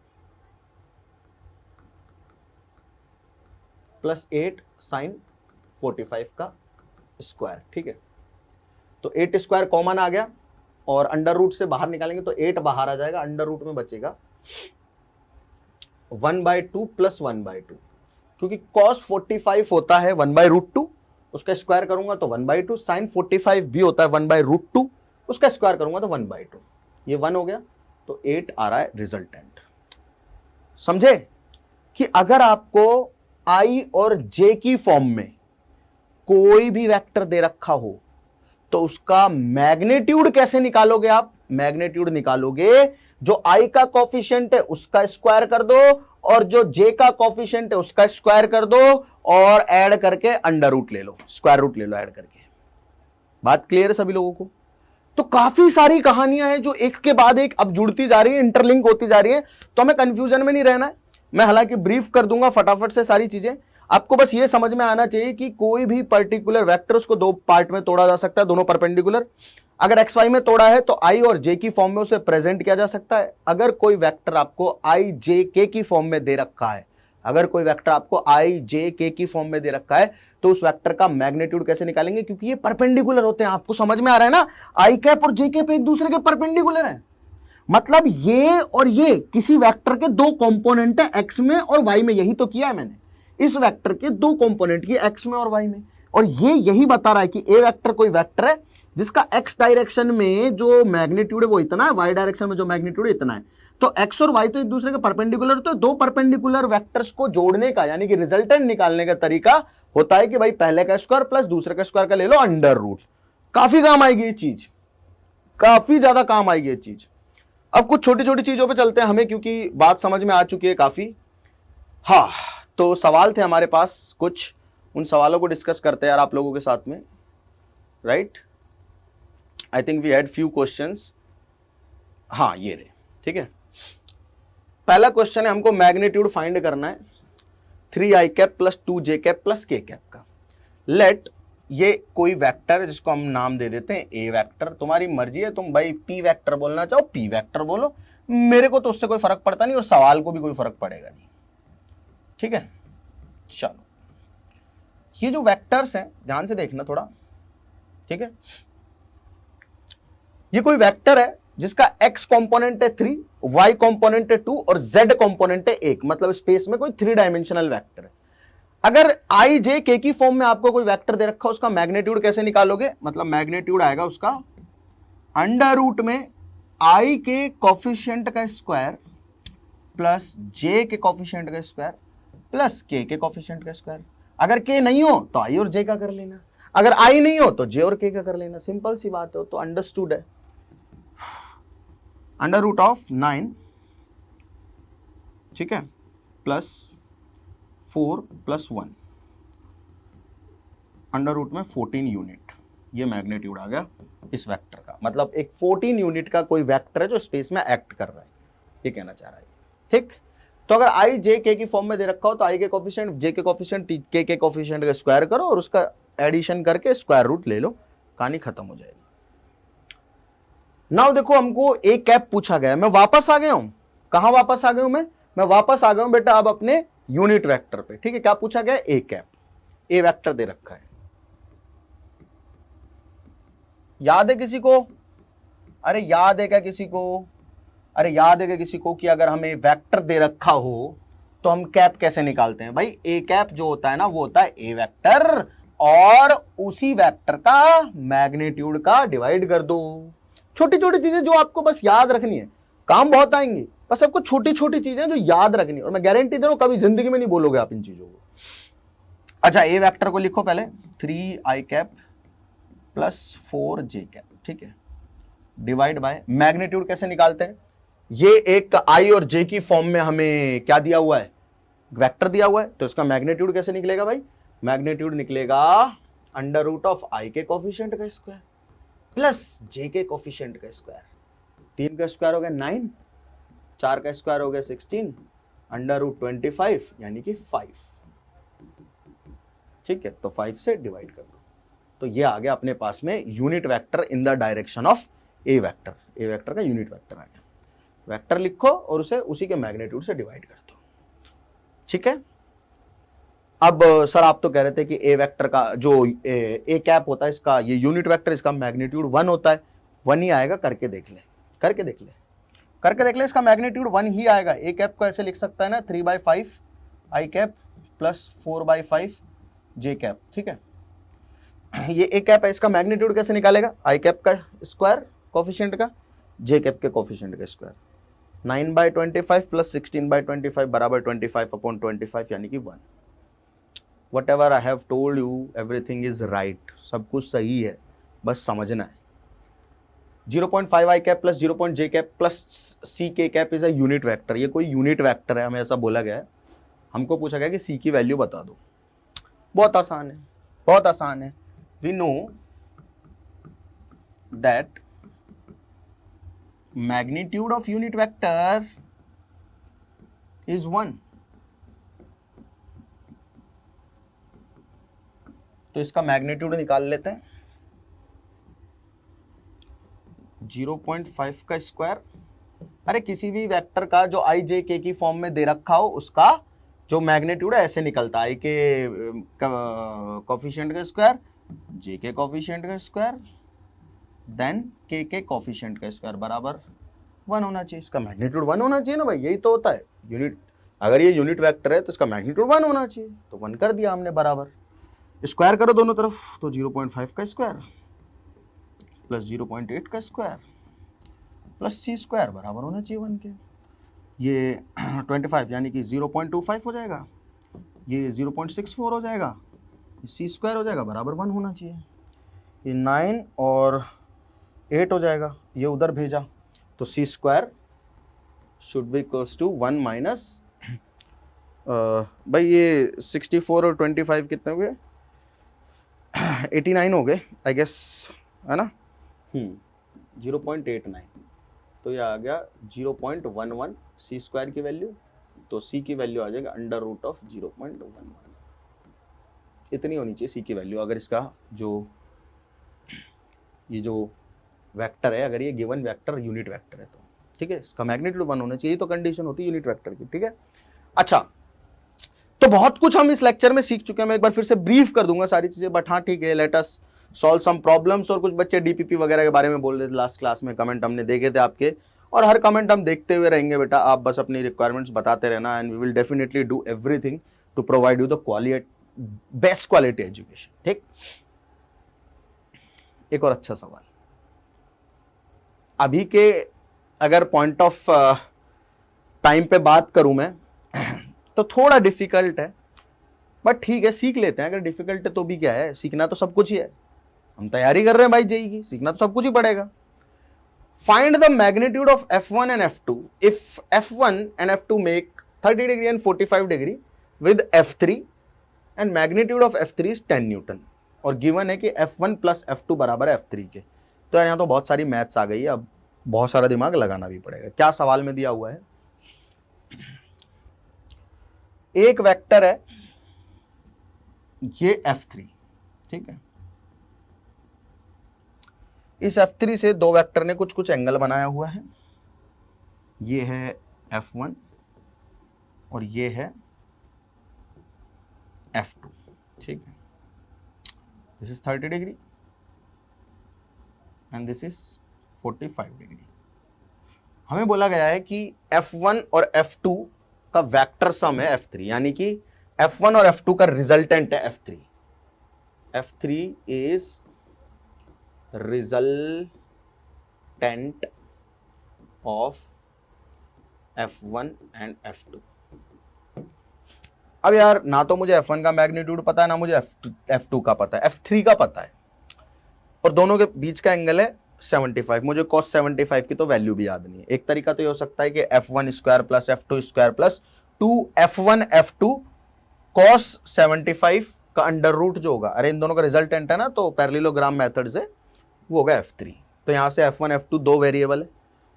प्लस 8 sin 45 का स्क्वायर। ठीक है, तो 8 स्क्वायर कॉमन आ गया और अंडर रूट से बाहर निकालेंगे तो 8 बाहर आ जाएगा, अंडर रूट में बचेगा 1/2 प्लस 1/2, क्योंकि cos 45 होता है 1/√2, उसका स्क्वायर करूंगा तो 1/2, sin 45 भी होता है 1/√2, उसका स्क्वायर करूंगा तो 1/2। ये 1 हो गया तो 8 आ रहा है रिजल्टेंट। समझे कि अगर आपको आई और जे की फॉर्म में कोई भी वेक्टर दे रखा हो तो उसका मैग्नीट्यूड कैसे निकालोगे आप? मैग्नीट्यूड निकालोगे जो आई का कोफिशिएंट है उसका स्क्वायर कर दो और जो जे का कोफिशिएंट है उसका स्क्वायर कर दो और ऐड करके अंडर रूट ले लो, स्क्वायर रूट ले लो ऐड करके। बात क्लियर है सभी लोगों को? तो काफी सारी कहानियां हैं जो एक के बाद एक अब जुड़ती जा रही है, इंटरलिंक होती जा रही है, तो हमें कंफ्यूजन में नहीं रहना है। मैं हालांकि ब्रीफ कर दूंगा फटाफट से सारी चीजें, आपको बस ये समझ में आना चाहिए कि कोई भी पर्टिकुलर वेक्टर उसको दो पार्ट में तोड़ा जा सकता है, दोनों परपेंडिकुलर। अगर एक्स वाई में तोड़ा है तो आई और जे की फॉर्म में उसे प्रेजेंट किया जा सकता है। अगर कोई वेक्टर आपको आई जे के की फॉर्म में दे रखा है, अगर कोई वेक्टर आपको आई जे के की फॉर्म में दे रखा है तो उस वेक्टर का मैग्नीट्यूड कैसे निकालेंगे? क्योंकि ये परपेंडिकुलर होते हैं। आपको समझ में आ रहा है ना? आई कैप और जे कैप एक दूसरे के परपेंडिकुलर है, मतलब ये और ये किसी वेक्टर के दो कंपोनेंट है एक्स में और वाई में। यही तो किया है मैंने, इस वेक्टर के दो कंपोनेंट की एक्स में और वाई में, और ये यही बता रहा है कि ए वेक्टर कोई वेक्टर है जिसका एक्स डायरेक्शन में जो मैग्नीट्यूड है वो इतना है, वाई डायरेक्शन में जो मैग्नीट्यूड है इतना है। तो एक्स और वाई तो एक दूसरे के परपेंडिकुलर, तो दो परपेंडिकुलर वेक्टर्स को जोड़ने का यानी कि रिजल्टेंट निकालने का तरीका होता है कि भाई पहले का स्क्वायर प्लस दूसरे का स्क्वायर का ले लो अंडर रूट। काफी काम आएगी ये चीज, काफी ज्यादा काम आएगी ये चीज। अब कुछ छोटी छोटी चीजों पे चलते हैं हमें, क्योंकि बात समझ में आ चुकी है काफी। हाँ, तो सवाल थे हमारे पास कुछ, उन सवालों को डिस्कस करते हैं यार आप लोगों के साथ में, राइट। I think we had few questions. हाँ ये रहे, ठीक है। पहला क्वेश्चन है, हमको मैग्नीट्यूड फाइंड करना है 3i cap plus 2j cap plus k cap का। लेट ये कोई वेक्टर है जिसको हम नाम दे देते हैं ए वेक्टर। तुम्हारी मर्जी है, तुम भाई पी वेक्टर बोलना चाहो पी वेक्टर बोलो, मेरे को तो उससे कोई फर्क पड़ता नहीं और सवाल को भी कोई फर्क पड़ेगा नहीं, ठीक है। चलो ये जो वेक्टर्स हैं ध्यान से देखना थोड़ा, ठीक है। ये कोई वेक्टर है जिसका x कंपोनेंट है 3, y कंपोनेंट है 2 और z कंपोनेंट है 1, मतलब स्पेस में कोई 3 डायमेंशनल वेक्टर है। अगर i j k की फॉर्म में आपको कोई वेक्टर दे रखा, उसका मैग्नीट्यूड कैसे निकालोगे? मतलब मैग्नीट्यूड आएगा उसका अंडर रूट में i के कोफिशिएंट का स्क्वायर प्लस j के कोफिशिएंट का स्क्वायर प्लस k के कोफिशिएंट का स्क्वायर। अगर k नहीं हो तो i और j का कर लेना, अगर i नहीं हो तो j और k का कर लेना, सिंपल सी बात हो। तो अंडरस्टूड है। अंडर रूट ऑफ 9, ठीक है, प्लस 4 प्लस 1, अंडर रूट में 14 यूनिट, ये मैग्नीट्यूड आ गया इस वेक्टर का। मतलब एक 14 यूनिट का कोई वेक्टर है जो स्पेस में एक्ट कर रहा है, ये कहना चाह रहा है, ठीक। तो अगर i j k की फॉर्म में दे रखा हो तो i के कोफिशिएंट j के कोफिशिएंट k के कोफिशिएंट का स्क्वायर करो और उसका एडिशन करके स्क्वायर रूट ले लो, कहानी खत्म हो जाएगी। नाउ देखो हमको ए कैप पूछा गया, मैं वापस आ गया हूं। कहां वापस आ गया हूं मैं वापस आ गया हूं बेटा अब अपने यूनिट वेक्टर पे, ठीक है। क्या पूछा गया? ए कैप, ए वेक्टर दे रखा है। याद है किसी को? अरे याद है क्या किसी को? अरे याद है क्या किसी को कि अगर हमें वेक्टर दे रखा हो तो हम कैप कैसे निकालते हैं? भाई ए कैप जो होता है ना वो होता है ए वेक्टर और उसी वेक्टर का मैग्नीट्यूड का डिवाइड कर दो। छोटी छोटी चीजें जो आपको बस याद रखनी है, काम बहुत आएंगी, बस आपको छोटी छोटी चीजें जो याद रखनी है, और मैं गारंटी दे रहा हूं कभी जिंदगी में नहीं बोलोगे आप इन चीजों को। अच्छा ए वेक्टर को लिखो पहले 3i cap plus 4j cap, ठीक है, डिवाइड बाय मैग्नीट्यूड कैसे निकालते हैं? ये एक i और j की फॉर्म में हमें क्या दिया हुआ है? वेक्टर दिया हुआ है, तो इसका मैग्नीट्यूड कैसे निकलेगा भाई? मैग्नीट्यूड निकलेगा अंडर रूट ऑफ i के कोफिशिएंट का स्क्वायर प्लस j के कोफिशिएंट का स्क्वायर। 3 का स्क्वायर हो गया 9, 4 का स्क्वायर हो गया 16, अंडर रूट 25 यानी कि 5, ठीक है। तो 5 से डिवाइड कर दो, तो ये आ गया अपने पास में unit vector in the direction of A vector. A vector का यूनिट वेक्टर आ गया। वेक्टर लिखो और उसे उसी के मैग्नीट्यूड से डिवाइड कर दो, ठीक है। अब सर आप तो कह रहे थे कि ए वेक्टर का जो ए कैप होता है इसका, ये यूनिट वेक्टर, इसका मैग्नीट्यूड 1 होता है। 1 ही आएगा, करके देख ले, इसका मैग्नीट्यूड 1 ही आएगा। ए कैप को ऐसे लिख सकता है ना 3/5 आई कैप प्लस 4/5 जे कैप, ठीक है। ये ए कैप है, इसका मैग्नीट्यूड कैसे निकालेगा? आई कैप का स्क्वायर कोफिशिएंट का, जे कैप के कोफिशिएंट का स्क्वायर। 9/25 प्लस 16/25 बराबर 25/25 यानी कि 1। Whatever I have told you, everything is right, सब कुछ सही है, बस समझना है। 0.5 i cap plus 0.j cap plus c k cap is a unit vector. ये कोई यूनिट वेक्टर है, हमें ऐसा बोला गया है। हमको पूछा गया कि c की वैल्यू बता दो। बहुत आसान है, बहुत आसान है। We know that magnitude of unit vector is 1। तो इसका मैग्नीट्यूड निकाल लेते हैं। 0.5 का स्क्वायर, अरे किसी भी वेक्टर का जो i j k की फॉर्म में दे रखा हो उसका जो मैग्नीट्यूड है ऐसे निकलता है। i के कोफिशिएंट का स्क्वायर, j के कोफिशिएंट का स्क्वायर, देन k के कोफिशिएंट का स्क्वायर बराबर 1 होना चाहिए। इसका मैग्नीट्यूड 1 होना चाहिए ना भाई, यही तो होता है यूनिट। अगर ये यूनिट वेक्टर है तो इसका मैग्नीट्यूड 1 होना चाहिए, तो 1 कर दिया हमने बराबर। स्क्वायर करो दोनों तरफ, तो 0.5 का स्क्वायर प्लस 0.8 का स्क्वायर प्लस c स्क्वायर बराबर होना चाहिए 1 के। ये 25 यानी कि 0.25 हो जाएगा, ये 0.64 हो जाएगा, c स्क्वायर हो जाएगा बराबर 1 होना चाहिए। ये 9 और 8 हो जाएगा, ये उधर भेजा, तो c square should be equals to 1 minus भाई ये 64 और 25 कितने हो गए? 89 हो गए आई गेस, है ना? 0.89, तो ये आ गया 0.11 सी स्क्वायर की वैल्यू, तो सी की वैल्यू आ जाएगा अंडर रूट ऑफ 0.11। इतनी होनी चाहिए सी की वैल्यू, अगर इसका जो ये जो वेक्टर है, अगर ये गिवन वेक्टर यूनिट वेक्टर है तो ठीक है, इसका मैग्नीट्यूड 1 होना चाहिए, तो कंडीशन होती है यूनिट वेक्टर की, ठीक है। अच्छा, तो बहुत कुछ हम इस लेक्चर में सीख चुके हैं, मैं एक बार फिर से ब्रीफ कर दूंगा सारी चीजें, बट हाँ ठीक है, let us solve some problems. और कुछ बच्चे डीपीपी वगैरह के बारे में बोल रहे थे लास्ट क्लास में, कमेंट हमने देखे थे आपके, और हर कमेंट हम देखते हुए रहेंगे बेटा, आप बस अपनी रिक्वायरमेंट्स बताते रहना, and we will definitely do everything to provide you the best quality education, ठीक। एक और अच्छा सवाल, अभी के अगर पॉइंट ऑफ टाइम पे बात करूं मैं तो थोड़ा डिफिकल्ट है, बट ठीक है, सीख लेते हैं। अगर डिफिकल्ट है तो भी क्या है, सीखना तो सब कुछ ही है, हम तैयारी कर रहे हैं भाई जेईई की, सीखना तो सब कुछ ही पड़ेगा। Find the magnitude of F1 and F2 if F1 and F2 make 30 degree and 45 degree with F3 and magnitude of F3 is 10 Newton, और गिवन है कि F1 प्लस F2 बराबर है F3 के। तो यहाँ तो बहुत सारी मैथ्स आ गई है, अब बहुत सारा दिमाग लगाना भी पड़ेगा। क्या सवाल में दिया हुआ है, एक वेक्टर है ये F3, ठीक है, इस F3 से दो वेक्टर ने कुछ कुछ एंगल बनाया हुआ है, ये है F1 और ये है F2, ठीक है, this is 30 degree and this is 45 degree. हमें बोला गया है कि F1 और F2 का वेक्टर सम है F3, यानी कि F1 और F2 का रिजल्टेंट है F3। F3 is resultant of F1 and F2। अब यार ना तो मुझे F1 का मैग्नीट्यूड पता है, ना मुझे F2 का पता है, F3 का पता है, और दोनों के बीच का एंगल है 75। मुझे cos 75 की तो वैल्यू भी याद नहीं है। एक तरीका तो ये हो सकता है कि F1 square plus F2 square plus 2F1 F2 cos 75 का अंडर रूट जो होगा, अरे इन दोनों का रिजल्टेंट है ना, तो पैरेललोग्राम मेथड से वो होगा F3। तो यहां से F1 F2 दो वेरिएबल है,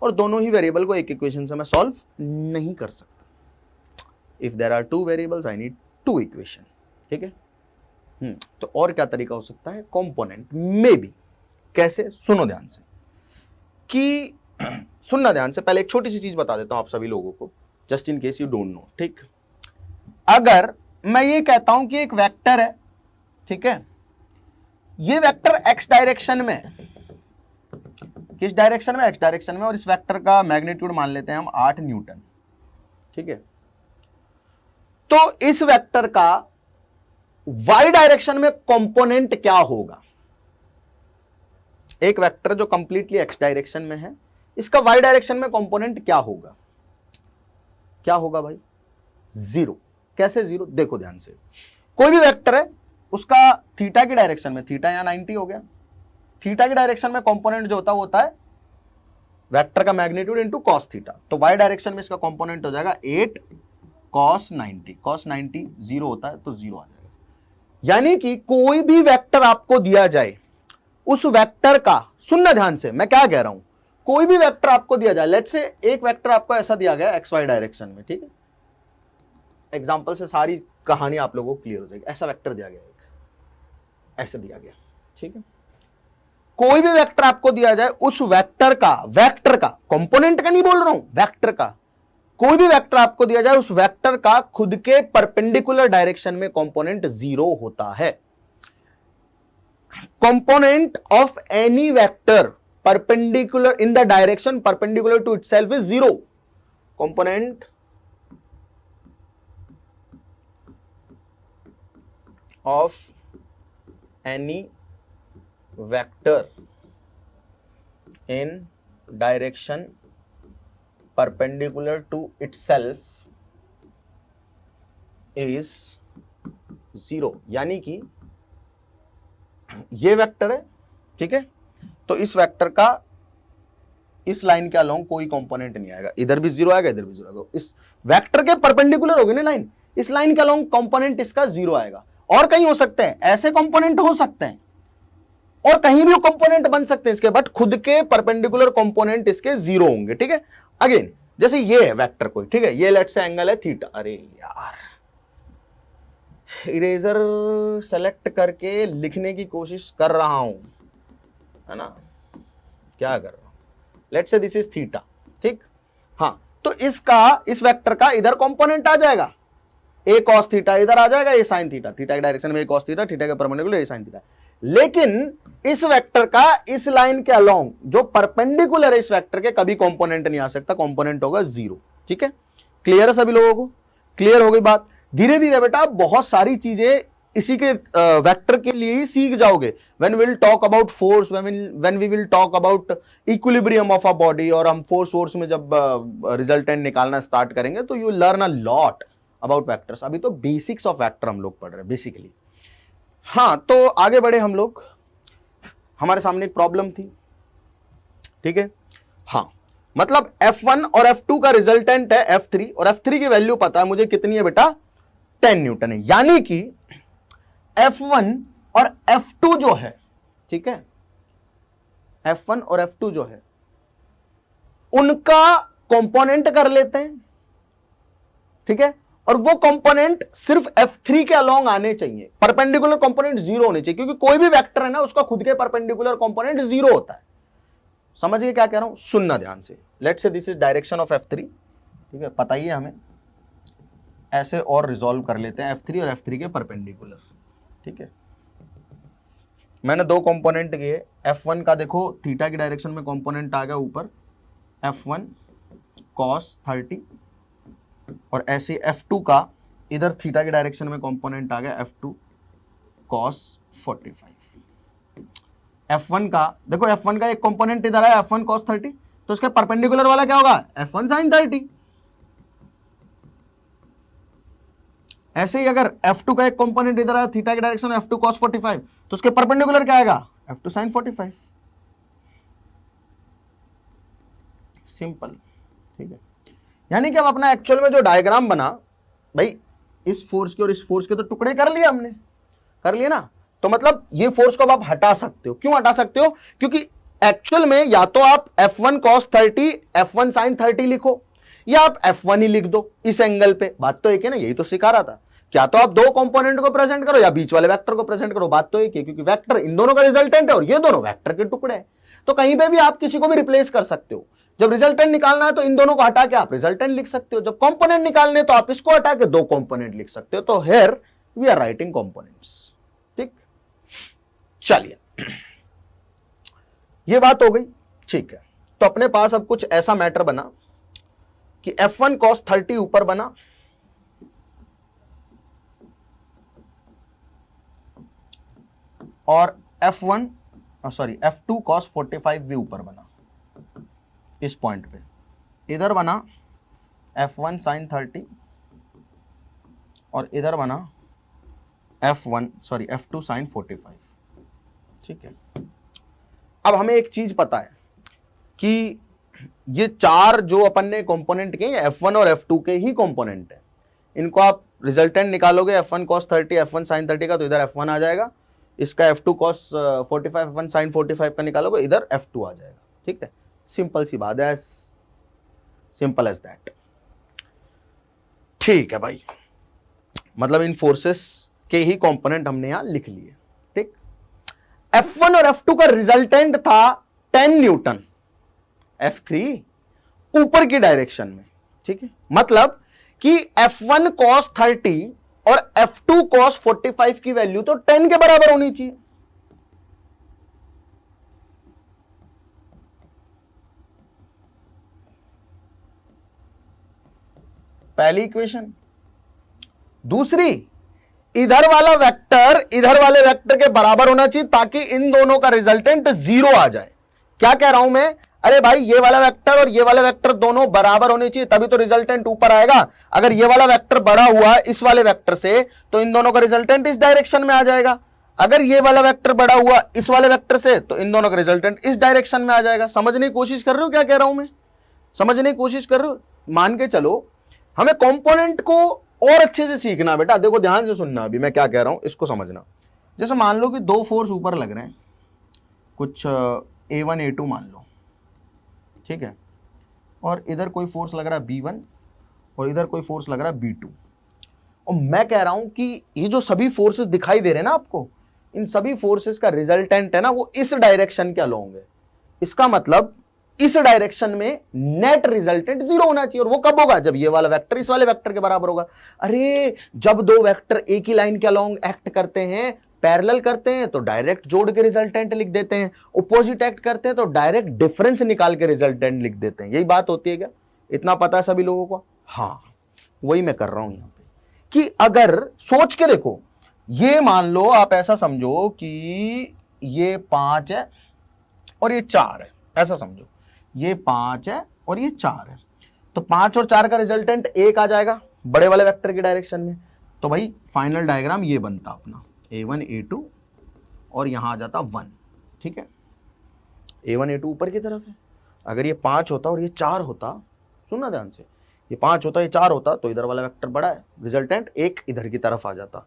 और दोनों ही वेरिएबल को एक इक्वेशन से मैं सॉल्व नहीं कर सकता। If there are two variables I need two equation, ठीक है। तो और क्या तरीका हो सकता है, कंपोनेंट में भी। कैसे, सुनो ध्यान से, कि सुनना ध्यान से, पहले एक छोटी सी चीज बता देता हूं आप सभी लोगों को, just in case you don't know, ठीक। अगर मैं ये कहता हूं कि एक वेक्टर है, ठीक है, ये वेक्टर एक्स डायरेक्शन में, किस डायरेक्शन में, एक्स डायरेक्शन में, और इस वेक्टर का मैग्नीट्यूड मान लेते हैं हम 8 न्यूटन, ठीक है। तो इस वेक्टर का वाई डायरेक्शन में कंपोनेंट क्या होगा, एक वेक्टर जो कंप्लीटली एक्स डायरेक्शन में है, इसका वाई डायरेक्शन में कंपोनेंट क्या होगा, क्या होगा भाई, 0। कैसे 0, देखो ध्यान से, कोई भी वेक्टर है, उसका थीटा की डायरेक्शन में, थीटा यहां 90 हो गया, थीटा की डायरेक्शन में कंपोनेंट जो होता है वो होता है वेक्टर का मैग्नीट्यूड इनटू कॉस थीटा। तो वाई डायरेक्शन में इसका कंपोनेंट हो जाएगा 8 cos 90, cos 90 0 होता है तो 0 आ जाएगा। यानी कि कोई भी वेक्टर आपको दिया जाए, उस वेक्टर का, सुनना ध्यान से मैं क्या कह रहा हूं, कोई भी वेक्टर आपको दिया जाए, लेट्स से एक वेक्टर आपको ऐसा दिया गया एक्स वाई डायरेक्शन में, ठीक है, एग्जांपल से सारी कहानी आप लोगों को क्लियर हो जाएगी। ऐसा वेक्टर दिया गया, एक ऐसा दिया गया, ठीक है। कोई भी वेक्टर आपको दिया जाए, उस वेक्टर का कंपोनेंट का नहीं बोल रहा हूं, वेक्टर का, कोई भी वेक्टर आपको दिया जाए, उस वेक्टर का खुद के परपेंडिकुलर डायरेक्शन में कंपोनेंट 0 होता है। Component of any vector perpendicular in the direction perpendicular to itself is 0। Component of any vector in direction perpendicular to itself is 0। यानी कि ये वेक्टर है, ठीक है, तो इस वेक्टर का इस लाइन के अलोंग कोई कंपोनेंट नहीं आएगा, इधर भी 0 आएगा, इधर भी 0 आएगा, इस वेक्टर के परपेंडिकुलर होगी ना लाइन, इस लाइन के अलोंग कंपोनेंट इसका 0 आएगा। और कहीं हो सकते हैं, ऐसे कंपोनेंट हो सकते हैं और कहीं भी कंपोनेंट बन सकते हैं इसके, बट खुद के परपेंडिकुलर कंपोनेंट इसके 0 होंगे। ठीक है, अगेन जैसे ये है वेक्टर कोई, ठीक है, ये लेट से एंगल है थीटा। अरे यार, इरेजर सेलेक्ट करके लिखने की कोशिश कर रहा हूं, है ना, क्या कर रहा हूं, लेट से दिस इज थीटा, ठीक। हाँ, तो इसका, इस वेक्टर का इधर कंपोनेंट आ जाएगा, ए कॉस थीटा इधर आ जाएगा, ए साइन थीटा, थीटा की डायरेक्शन में ए कॉस थीटा, थीटा के परपेंडिकुलर ए साइन थीटा। लेकिन इस वेक्टर का इस लाइन के अलोंग जो परपेंडिकुलर है इस वेक्टर के, कभी कंपोनेंट नहीं आ सकता, कंपोनेंट होगा 0। ठीक है, क्लियर है सभी लोगों को? क्लियर हो गई बात? धीरे धीरे बेटा बहुत सारी चीजें इसी के वेक्टर के लिए ही सीख जाओगे। When we will talk about force, when we will talk about equilibrium of a body, और हम फोर्स में जब रिजल्टेंट निकालना स्टार्ट करेंगे तो you learn a lot about vectors. अभी तो बेसिक्स ऑफ वेक्टर हम लोग पढ़ रहे हैं बेसिकली। हाँ, तो आगे बढ़े हम लोग। हमारे सामने एक प्रॉब्लम थी, ठीक है। हाँ, मतलब F1 और F2 का रिजल्टेंट है F3, और F3 की वैल्यू पता है मुझे कितनी है बेटा, 10 न्यूटन है। यानी कि F1 और F2 जो है, ठीक है, F1 और F2 जो है उनका कंपोनेंट कर लेते हैं, ठीक है, और वो कंपोनेंट सिर्फ F3 के अलोंग आने चाहिए, परपेंडिकुलर कंपोनेंट 0 होने चाहिए, क्योंकि कोई भी वेक्टर है ना उसका खुद के परपेंडिकुलर कंपोनेंट 0 होता है। समझिए क्या कह रहा हूं, सुनना ध्यान से। Let's say this is direction of F3, ठीक है, पता ही है हमें, ऐसे और रिजॉल्व कर लेते हैं F3 और F3 के परपेंडिकुलर। ठीक है, मैंने दो कंपोनेंट किए, F1 का देखो थीटा की डायरेक्शन में कंपोनेंट आ गया ऊपर, F1 cos 30, और ऐसे F2 का इधर थीटा की डायरेक्शन में कंपोनेंट आ गया F2 cos 45। F1 का देखो, F1 का एक कंपोनेंट इधर आया F1 cos 30, तो इसके परपेंडिकुलर वाला क्या होगा, F1 sin 30। ऐसे ही अगर F2 का एक कंपोनेंट इधर आया थीटा की डायरेक्शन में F2 cos 45, तो उसके परपेंडिकुलर क्या आएगा, F2 sin 45। सिंपल, ठीक है। यानी कि अब अपना एक्चुअल में जो डायग्राम बना, भाई इस फोर्स के और इस फोर्स के तो टुकड़े कर लिए हमने, कर लिए ना, तो मतलब ये फोर्स को अब आप हटा सकते हो। क्यों हटा सकते हो, क्योंकि एक्चुअल में या तो आप F1 cos 30 F1 sin 30 लिखो, या आप F1 ही लिख दो इस एंगल पे। बात तो एक है ना, यही तो सिखा रहा था। क्या तो आप दो कंपोनेंट को प्रेजेंट करो या बीच वाले वेक्टर को प्रेजेंट करो, बात तो एक है, क्योंकि वेक्टर इन दोनों का रिजल्टेंट है और ये दोनों वेक्टर के टुकड़े हैं। तो कहीं पे भी आप किसी को भी रिप्लेस कर सकते हो। जब रिजल्टेंट निकालना है तो इन दोनों को हटा के आप रिजल्टेंट लिख सकते हो, जब कंपोनेंट निकालने तो आप इसको हटा के दो कंपोनेंट लिख सकते हो। तो here we are writing components. ठीक, चलिए ये बात हो गई, ठीक है। तो अपने पास अब कुछ ऐसा मैटर बना कि F1 cos 30 ऊपर बना, और F2 cos 45 भी ऊपर बना इस पॉइंट पे। इधर बना F1 sin 30 और इधर बना F2 sin 45। ठीक है, अब हमें एक चीज पता है कि ये चार जो अपन ने कंपोनेंट किए F1 और F2 के ही कंपोनेंट है। इनको आप रिजल्टेंट निकालोगे F1 cos 30 F1 sin 30 का, तो इधर F1 आ जाएगा। इसका F2 cos 45 F1 sin 45 का निकालोगे, इधर F2 आ जाएगा। ठीक है, सिंपल सी बात है, सिंपल एज दैट। ठीक है भाई, मतलब इन फोर्सेस के ही कंपोनेंट हमने यहां लिख लिए। ठीक, F1 और F2 का रिजल्टेंट था 10 न्यूटन, F3 ऊपर की डायरेक्शन में। ठीक है, मतलब कि F1 cos 30 और F2 cos 45 की वैल्यू तो 10 के बराबर होनी चाहिए। पहली इक्वेशन। दूसरी, इधर वाला वेक्टर इधर वाले वेक्टर के बराबर होना चाहिए ताकि इन दोनों का रिजल्टेंट 0 आ जाए। क्या कह रहा हूं मैं, अरे भाई ये वाला वेक्टर और ये वाला वेक्टर दोनों बराबर होने चाहिए, तभी तो रिजल्टेंट ऊपर आएगा। अगर ये वाला वेक्टर बड़ा हुआ इस वाले वेक्टर से, तो इन दोनों का रिजल्टेंट इस डायरेक्शन में आ जाएगा। अगर ये वाला वेक्टर बड़ा हुआ इस वाले वेक्टर से, तो इन दोनों का रिजल्टेंट इस डायरेक्शन में आ जाएगा। समझने की कोशिश कर रहे हो क्या कह रहा हूं मैं, समझने की कोशिश कर रहे हो? मान के चलो हमें कंपोनेंट को और अच्छे से सीखना बेटा, देखो ध्यान से सुनना, अभी मैं क्या कह रहा हूं इसको समझना। जैसे मान लो कि दो फोर्स ऊपर लग रहे हैं, कुछ A1 A2 मान लो, ठीक है, और इधर कोई फोर्स लग रहा है B1 और इधर कोई फोर्स लग रहा है B2। और मैं कह रहा हूं कि ये जो सभी फोर्सेस दिखाई दे रहे हैं ना आपको, इन सभी फोर्सेस का रिजल्टेंट है ना वो इस डायरेक्शन के अलोंग है। इसका मतलब इस डायरेक्शन में नेट रिजल्टेंट जीरो होना चाहिए। और वो कब होगा? जब ये वाला वेक्टर इस वाले वेक्टर के बराबर होगा। अरे जब दो वेक्टर एक ही लाइन के अलोंग एक्ट करते हैं, पैरेलल करते हैं, तो डायरेक्ट जोड़ के रिजल्टेंट लिख देते हैं, अपोजिट एक्ट करते हैं तो डायरेक्ट डिफरेंस निकाल के रिजल्टेंट लिख देते हैं। यही बात होती है क्या? इतना पता है सभी लोगों को? हाँ, वही मैं कर रहा हूं यहां पे कि अगर सोच के देखो, ये मान लो आप ऐसा समझो कि ये 5 है और ये 4 है, ऐसा समझो ये 5 है और ये 4 है, तो 5 और 4 का रिजल्टेंट 1 आ जाएगा बड़े वाले वेक्टर की डायरेक्शन में। तो भाई फाइनल डायग्राम ये बनता अपना A1 A2 और यहां आ जाता 1, ठीक है। A1 A2 ऊपर की तरफ है। अगर ये 5 होता और ये 4 होता, सुनना ध्यान से, ये 5 होता ये 4 होता तो इधर वाला वेक्टर बड़ा है, रिजल्टेंट 1 इधर की तरफ आ जाता।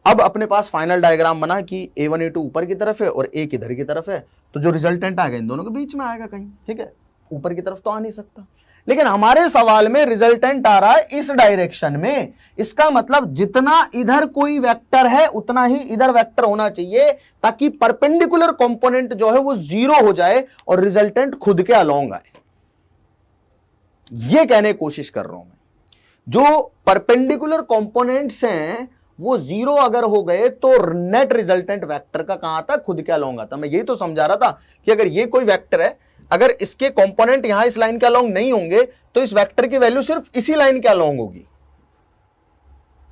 अब अपने पास फाइनल डायग्राम बना कि A1 A2 ऊपर की तरफ है और 1 इधर की तरफ है, तो जो रिजल्टेंट आएगा इन दोनों के बीच में आएगा कहीं, ठीक है। ऊपर की तरफ तो आ नहीं सकता, लेकिन हमारे सवाल में रिजल्टेंट आ रहा है इस डायरेक्शन में। इसका मतलब जितना इधर कोई वेक्टर है उतना ही इधर वेक्टर होना चाहिए, ताकि परपेंडिकुलर कंपोनेंट जो है वो जीरो हो जाए और रिजल्टेंट खुद के अलोंग आए। ये कहने की कोशिश कर रहा हूं मैं, जो परपेंडिकुलर कंपोनेंट्स हैं वो जीरो अगर हो गए तो नेट रिजल्टेंट वेक्टर का कहां आता? खुद के अलोंग आता। मैं यही तो समझा रहा था कि अगर ये कोई वेक्टर है, अगर इसके कंपोनेंट यहां इस लाइन के अलोंग नहीं होंगे तो इस वेक्टर की वैल्यू सिर्फ इसी लाइन के अलोंग होगी।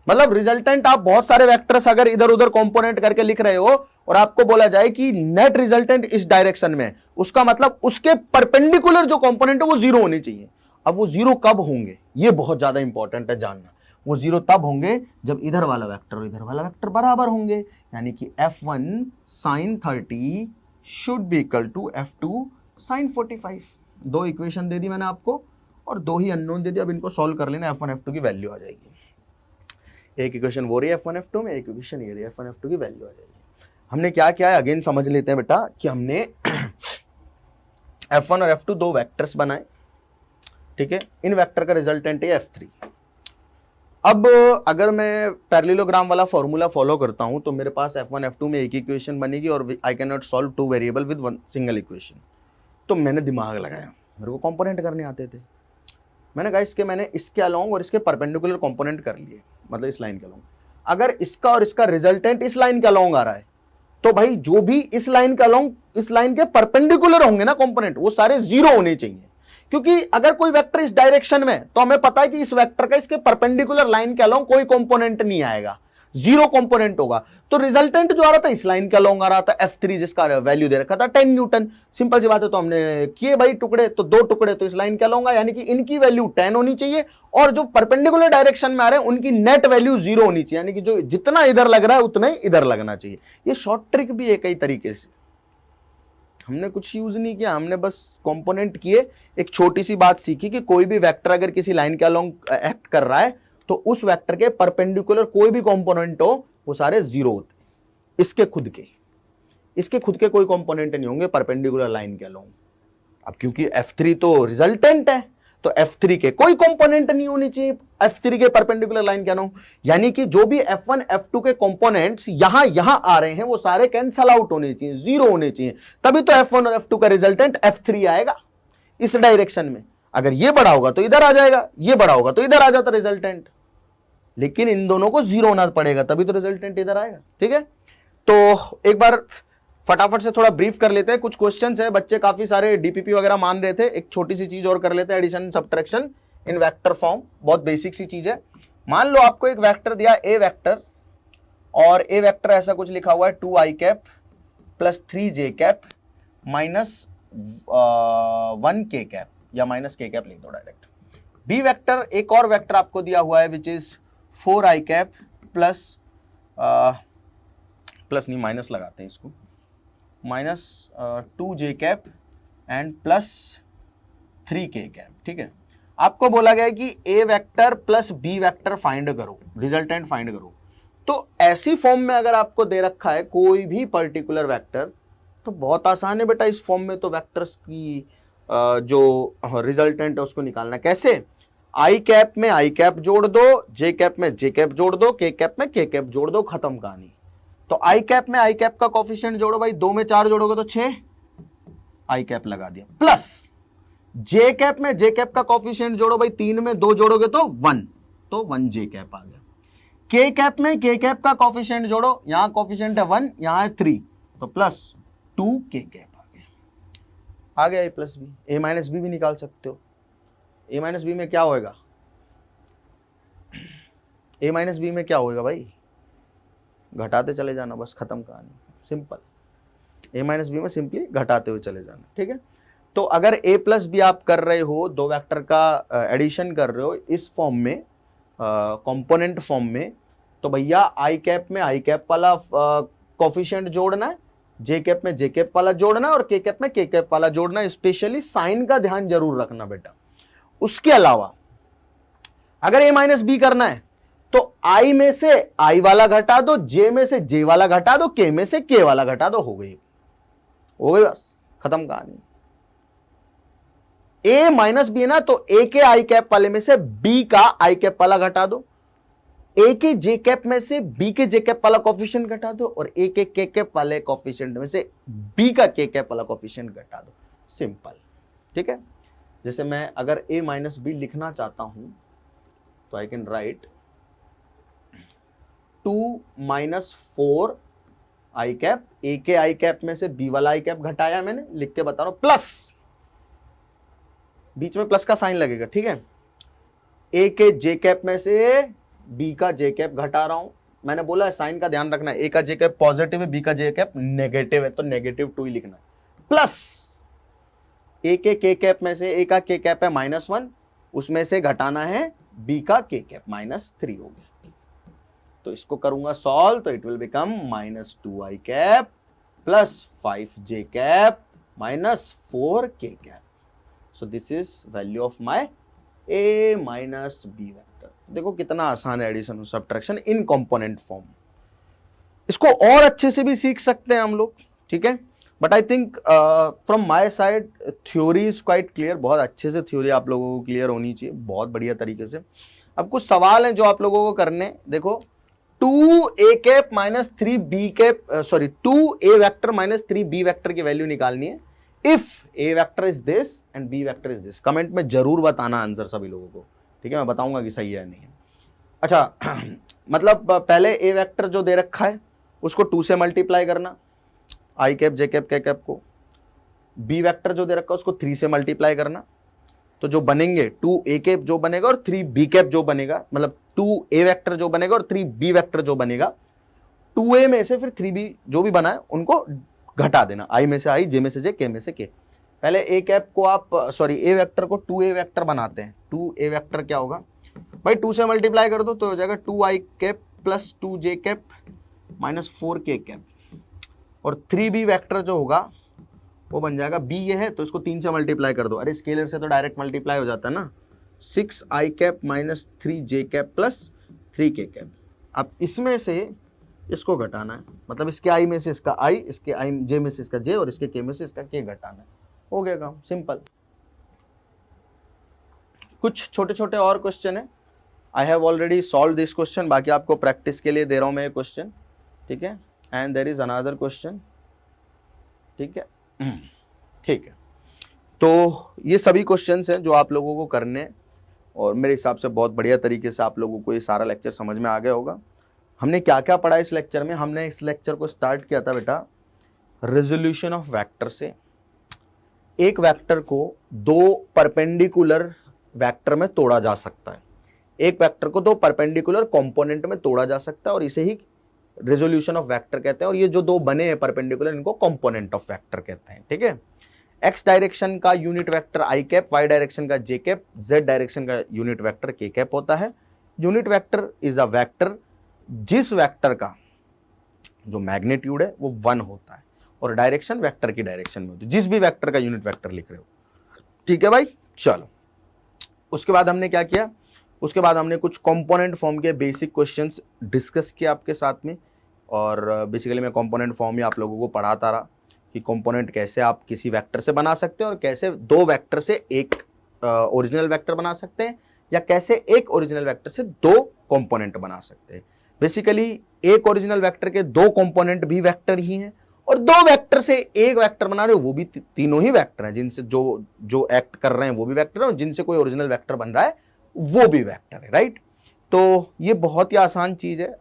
मतलब रिजल्टेंट आप बहुत सारे वेक्टर्स अगर इधर उधर कंपोनेंट करके लिख रहे हो और आपको बोला जाए कि नेट रिजल्टेंट इस डायरेक्शन में, उसका मतलब उसके परपेंडिकुलर जो कंपोनेंट है वो जीरो होने चाहिए। अब वो जीरो कब होंगे ये बहुत ज्यादा इंपॉर्टेंट है जानना। वो जीरो तब होंगे जब इधर वाला वेक्टर और इधर वाला वेक्टर बराबर होंगे, यानी कि F1 sin 30 should be equal to F2 sin 45। दो इक्वेशन दे दी मैंने आपको और दो ही अननोन दे दी। अब इनको सॉल्व कर लेना, F1 F2 की वैल्यू आ जाएगी। एक इक्वेशन वो रही है F1 F2 में, एक इक्वेशन ये रही है F1 F2 की वैल्यू आ जाएगी। हमने क्या किया है अगेन समझ लेते हैं बेटा कि हमने F1 और F2 दो वेक्टर्स बनाए, ठीक है। इन वेक्टर का रिजल्टेंट है F3। अब अगर मैं पैरेललोग्राम वाला फॉर्मूला फॉलो करता हूं तो मेरे पास F1 F2 में एक इक्वेशन बनेगी और I can not solve two variable with one single equation. तो मैंने दिमाग लगाया, मेरे को कंपोनेंट करने आते थे। मैंने कहा मैंने इसके अलोंग और इसके परपेंडिकुलर कंपोनेंट कर लिए, मतलब इस लाइन के अलोंग। अगर इसका और इसका रिजल्टेंट इस लाइन के अलोंग आ रहा है तो भाई जो भी इस लाइन के अलोंग इस लाइन के परपेंडिकुलर होंगे ना कंपोनेंट, वो सारे जीरो होने चाहिए। क्योंकि अगर कोई वेक्टर इस डायरेक्शन में, तो हमें पता है कि इस वेक्टर का इसके परपेंडिकुलर लाइन के अलोंग कोई कंपोनेंट नहीं आएगा, जीरो कंपोनेंट होगा। तो रिजल्टेंट जो आ रहा था इस लाइन के अलोंग आ रहा था F3, जिसका वैल्यू दे रखा था 10 न्यूटन। सिंपल सी बात है, तो हमने किए भाई टुकड़े, तो दो टुकड़े तो इस लाइन के अलोंग, यानी कि इनकी वैल्यू 10 होनी चाहिए और जो परपेंडिकुलर डायरेक्शन में आ रहे हैं उनकी नेट वैल्यू 0 होनी चाहिए, यानी कि जो जितना इधर लग रहा है उतना ही इधर लगना चाहिए। ये शॉर्ट ट्रिक भी है कई तरीके से, हमने कुछ यूज नहीं किया, हमने बस कंपोनेंट किए। एक छोटी सी बात सीखी कि कोई भी वेक्टर अगर किसी लाइन के अलोंग एक्ट कर रहा है तो उस वेक्टर के परपेंडिकुलर कोई भी कंपोनेंट हो वो सारे जीरो होते हैं। इसके खुद के कोई कंपोनेंट नहीं होंगे परपेंडिकुलर लाइन के अलोंग। अब क्योंकि F3 तो रिजल्टेंट है तो F3 के कोई कंपोनेंट नहीं होने चाहिए F3 के परपेंडिकुलर लाइन के अलोंग, यानी कि जो भी F1 F2 के कंपोनेंट्स यहां आ रहे हैं वो सारे कैंसल आउट होने चाहिए, जीरो होने चाहिए। तभी तो F1 और F2 का रिजल्टेंट F3 आएगा इस डायरेक्शन में। अगर ये बड़ा होगा तो इधर आ जाएगा, ये बड़ा होगा तो इधर आ जाता रिजल्टेंट, लेकिन इन दोनों को जीरो होना पड़ेगा तभी तो रिजल्टेंट इधर आएगा, ठीक है। तो एक बार फटाफट से थोड़ा ब्रीफ कर लेते हैं, कुछ क्वेश्चंस है, बच्चे काफी सारे डीपीपी वगैरह मान रहे थे। एक छोटी सी चीज और कर लेते हैं, addition subtraction in vector form, बहुत बेसिक सी चीज है। मान लो आपको एक वेक्टर दिया ए वेक्टर, और ए वेक्टर ऐसा कुछ लिखा हुआ है 2i cap plus 3j cap minus 1k cap, या माइनस k कैप लिख दो डायरेक्ट। बी वेक्टर एक और वेक्टर आपको दिया हुआ है which is 4i cap plus नहीं माइनस लगाते हैं इसको, minus 2j cap and plus 3k cap, ठीक है। आपको बोला गया है कि A vector plus B vector find करो, रिजल्टेंट फाइंड करो। तो ऐसी फॉर्म में अगर आपको दे रखा है कोई भी पर्टिकुलर वेक्टर, तो बहुत आसान है बेटा, इस फॉर्म में तो वेक्टर्स की जो रिजल्टेंट है उसको निकालना। कैसे? आई कैप में आई कैप जोड़ दो, जे कैप में जे कैप जोड़ दो, के कैप में के कैप जोड़ दो, खत्म कहानी। तो आई कैप में आई कैप का कोफिशिएंट जोड़ो भाई, 2 में 4 जोड़ोगे तो 6, आई कैप लगा दिया, प्लस जे कैप में जे कैप का कोफिशिएंट जोड़ो भाई, 3 में 2 जोड़ोगे तो 1, तो 1 जे कैप आ गया। के कैप में के कैप का कोफिशिएंट जोड़ो, यहां कोफिशिएंट है 1, यहां है 3, तो प्लस 2 के कैप आ गया। ए प्लस बी, ए माइनस बी भी निकाल सकते हो। ए माइनस बी में क्या होएगा? ए माइनस बी में क्या होएगा भाई? घटाते चले जाना, बस खत्म कहानी, सिंपल। ए माइनस बी में सिंपली घटाते हुए चले जाना, ठीक है। तो अगर ए प्लस बी आप कर रहे हो, दो वेक्टर का एडिशन कर रहे हो इस फॉर्म में, कंपोनेंट फॉर्म में, तो भैया आई कैप में आई कैप वाला कोफिशिएंट जोड़ना है, जे कैप में जे कैप वाला जोड़ना है, और के कैप में के कैप वाला जोड़ना है। स्पेशली साइन का ध्यान जरूर रखना बेटा। उसके अलावा अगर ए माइनस बी करना है तो आई में से आई वाला घटा दो, जे में से जे वाला घटा दो, के में से के वाला घटा दो, हो गई बस, खत्म कहानी। ए माइनस बी है ना, तो ए के आई कैप वाले में से बी का आई कैप वाला घटा दो, ए के जे कैप में से बी के जे कैप वाला कोफिशिएंट घटा दो, और ए के कैप वाले कोफिशिएंट में से बी का के कैप वाला कोफिशिएंट घटा दो, सिंपल, ठीक है। जैसे मैं अगर ए माइनस बी लिखना चाहता हूं तो I can write 2 minus 4 I cap, A के आई कैप में से बी वाला आई कैप घटाया मैंने, लिख के बता रहा हूं, प्लस बीच में प्लस का साइन लगेगा, ठीक है। ए के जे कैप में से बी का जे कैप घटा रहा हूं, मैंने बोला है साइन का ध्यान रखना है, ए का जे कैप पॉजिटिव है, बी का जे कैप नेगेटिव है, तो -2 ही लिखना है, प्लस ए के कैप में से ए का के कैप है -1, उसमें से घटाना है बी का के कैप, -3 हो गया। तो इसको करूंगा सॉल्व, तो it will become -2 I cap plus 5 J cap -4 K cap. So this is value of my A minus B vector. देखो कितना आसान है एडिशन और सब्ट्रैक्शन इन कंपोनेंट फॉर्म। इसको और अच्छे से भी सीख सकते हैं हम लोग, ठीक है। But I think from my side theory is quite clear, बहुत अच्छे से थ्योरी आप लोगों को क्लियर होनी चाहिए, बहुत बढ़िया तरीके से। अब कुछ सवाल हैं जो आप लोगों को करने, देखो 2a cap -3 b cap, sorry 2a vector -3 b vector की वैल्यू निकालनी है if a vector is this and b vector is this. Comment में जरूर बताना आंसर सभी लोगों को, ठीक है, मैं बताऊंगा कि सही है या नहीं है। अच्छा मतलब पहले a वेक्टर जो दे रखा है उसको 2 से मल्टीप्लाई करना, आई कैप जे कैप के कैप को, b वेक्टर जो दे रखा है उसको 3 से मल्टीप्लाई करना, तो जो बनेंगे 2a कैप जो बनेगा और 3b कैप जो बनेगा, मतलब 2a वेक्टर जो बनेगा और 3b वेक्टर जो बनेगा, 2a में से फिर 3b जो भी बना है उनको घटा देना, i में से i, j में से j, k में से k। पहले a कैप को आप सॉरी a वेक्टर को 2a वेक्टर बनाते हैं। 2a वेक्टर क्या होगा भाई, 2 से मल्टीप्लाई कर दो तो हो जाएगा 2i cap plus 2j cap -4k cap, और 3b वेक्टर जो होगा वो बन जाएगा, b ये है तो इसको 3 से मल्टीप्लाई कर दो, अरे स्केलर से तो डायरेक्ट मल्टीप्लाई हो जाता है ना, 6i cap -3j cap plus 3k cap. अब इसमें से इसको घटाना है, मतलब इसके i में से इसका i, इसके j में से इसका j, और इसके k में से इसका k घटाना है, हो गया काम, सिंपल। कुछ छोटे छोटे और क्वेश्चन है, I have already solve this question, बाकी आपको प्रैक्टिस के लिए दे रहा हूं मैं ये क्वेश्चन, ठीक है। And there is another question, ठीक है, ठीक है। तो ये सभी क्वेश्चंस हैं जो आप लोगों को करने, और मेरे हिसाब से बहुत बढ़िया तरीके से आप लोगों को ये सारा लेक्चर समझ में आ गया होगा। हमने क्या क्या पढ़ा इस लेक्चर में, हमने इस लेक्चर को स्टार्ट किया था बेटा रेजोल्यूशन ऑफ वेक्टर से। एक वेक्टर को 2 परपेंडिकुलर वेक्टर में तोड़ा जा सकता है, एक वेक्टर को 2 परपेंडिकुलर कंपोनेंट में तोड़ा जा सकता है, और इसे ही रेजोल्यूशन ऑफ वेक्टर कहते हैं। और ये जो 2 बने हैं परपेंडिकुलर, इनको कंपोनेंट ऑफ वेक्टर कहते हैं, ठीक है। एक्स डायरेक्शन का यूनिट वेक्टर आई कैप, वाई डायरेक्शन का जे कैप, जेड डायरेक्शन का यूनिट वेक्टर के कैप होता है। Unit vector is a vector जिस वेक्टर का जो मैग्नीट्यूड है वो 1 होता है, और डायरेक्शन वेक्टर की डायरेक्शन में होती है, जिस भी वेक्टर का यूनिट वेक्टर लिख रहे हो, ठीक है भाई। चलो उसके बाद हमने क्या किया, उसके बाद हमने कुछ कंपोनेंट फॉर्म के बेसिक क्वेश्चंस डिस्कस किया आपके साथ में। और बेसिकली मैं कंपोनेंट फॉर्म ही आप लोगों को पढ़ाता रहा कि कंपोनेंट कैसे आप किसी वेक्टर से बना सकते हैं और कैसे दो वेक्टर से एक ओरिजिनल वेक्टर बना सकते हैं, या कैसे एक ओरिजिनल वेक्टर से दो कंपोनेंट बना सकते हैं। बेसिकली एक ओरिजिनल वेक्टर के दो कंपोनेंट भी वेक्टर ही हैं, और दो वेक्टर से एक वेक्टर बना रहे हो वो भी तीनों ही वेक्टर हैं, जिनसे जो जो एक्ट कर रहे हैं वो भी वेक्टर है, और जिनसे कोई ओरिजिनल वेक्टर बन रहा है वो भी वेक्टर है, राइट। तो ये बहुत ही आसान चीज है।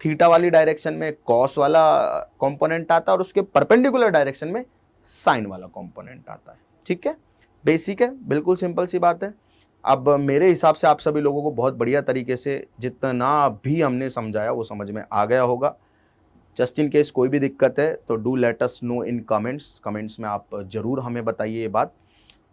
थीटा वाली डायरेक्शन में कॉस वाला कंपोनेंट आता है और उसके परपेंडिकुलर डायरेक्शन में साइन वाला कंपोनेंट आता है। ठीक है, बेसिक है, बिल्कुल सिंपल सी बात है। अब मेरे हिसाब से आप सभी लोगों को बहुत बढ़िया तरीके से जितना भी हमने समझाया वो समझ में आ गया होगा। जस्ट इन केस कोई भी दिक्कत है तो do let us know in comments में आप जरूर हमें बताइए ये बात।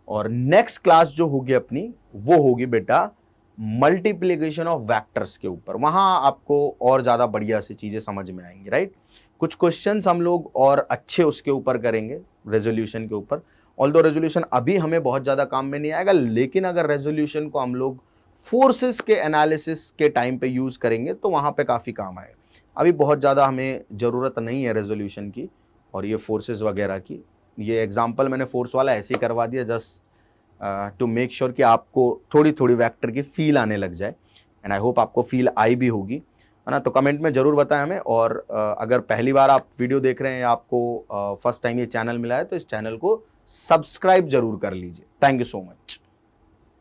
और नेक्स्ट क्लास जो होगी अपनी वो होगी बेटा मल्टीप्लीकेशन ऑफ वेक्टर्स के ऊपर। वहां आपको और ज्यादा बढ़िया सी चीजें समझ में आएंगी, राइट। कुछ क्वेश्चंस हम लोग और अच्छे उसके ऊपर करेंगे, रेजोल्यूशन के ऊपर। ऑल्दो रेजोल्यूशन अभी हमें बहुत ज्यादा काम में नहीं आएगा, लेकिन अगर रेजोल्यूशन को हम लोग फोर्सेस के एनालिसिस के टाइम पे यूज करेंगे तो वहां पे काफी काम आएगा। अभी बहुत ज़्यादा हमें ज़रूरत नहीं है रेजोल्यूशन की और ये फोर्सेस वगैरह की। ये एग्जांपल मैंने फोर्स वाला ऐसे ही करवा दिया जस्ट टू मेक श्योर कि आपको थोड़ी थोड़ी वेक्टर की फील आने लग जाए। एंड आई होप आपको फील आई भी होगी, है ना। तो कमेंट में ज़रूर बताएं हमें। और अगर पहली बार आप वीडियो देख रहे हैं या आपको फर्स्ट टाइम ये चैनल मिला है तो इस चैनल को सब्सक्राइब जरूर कर लीजिए। Thank you so much.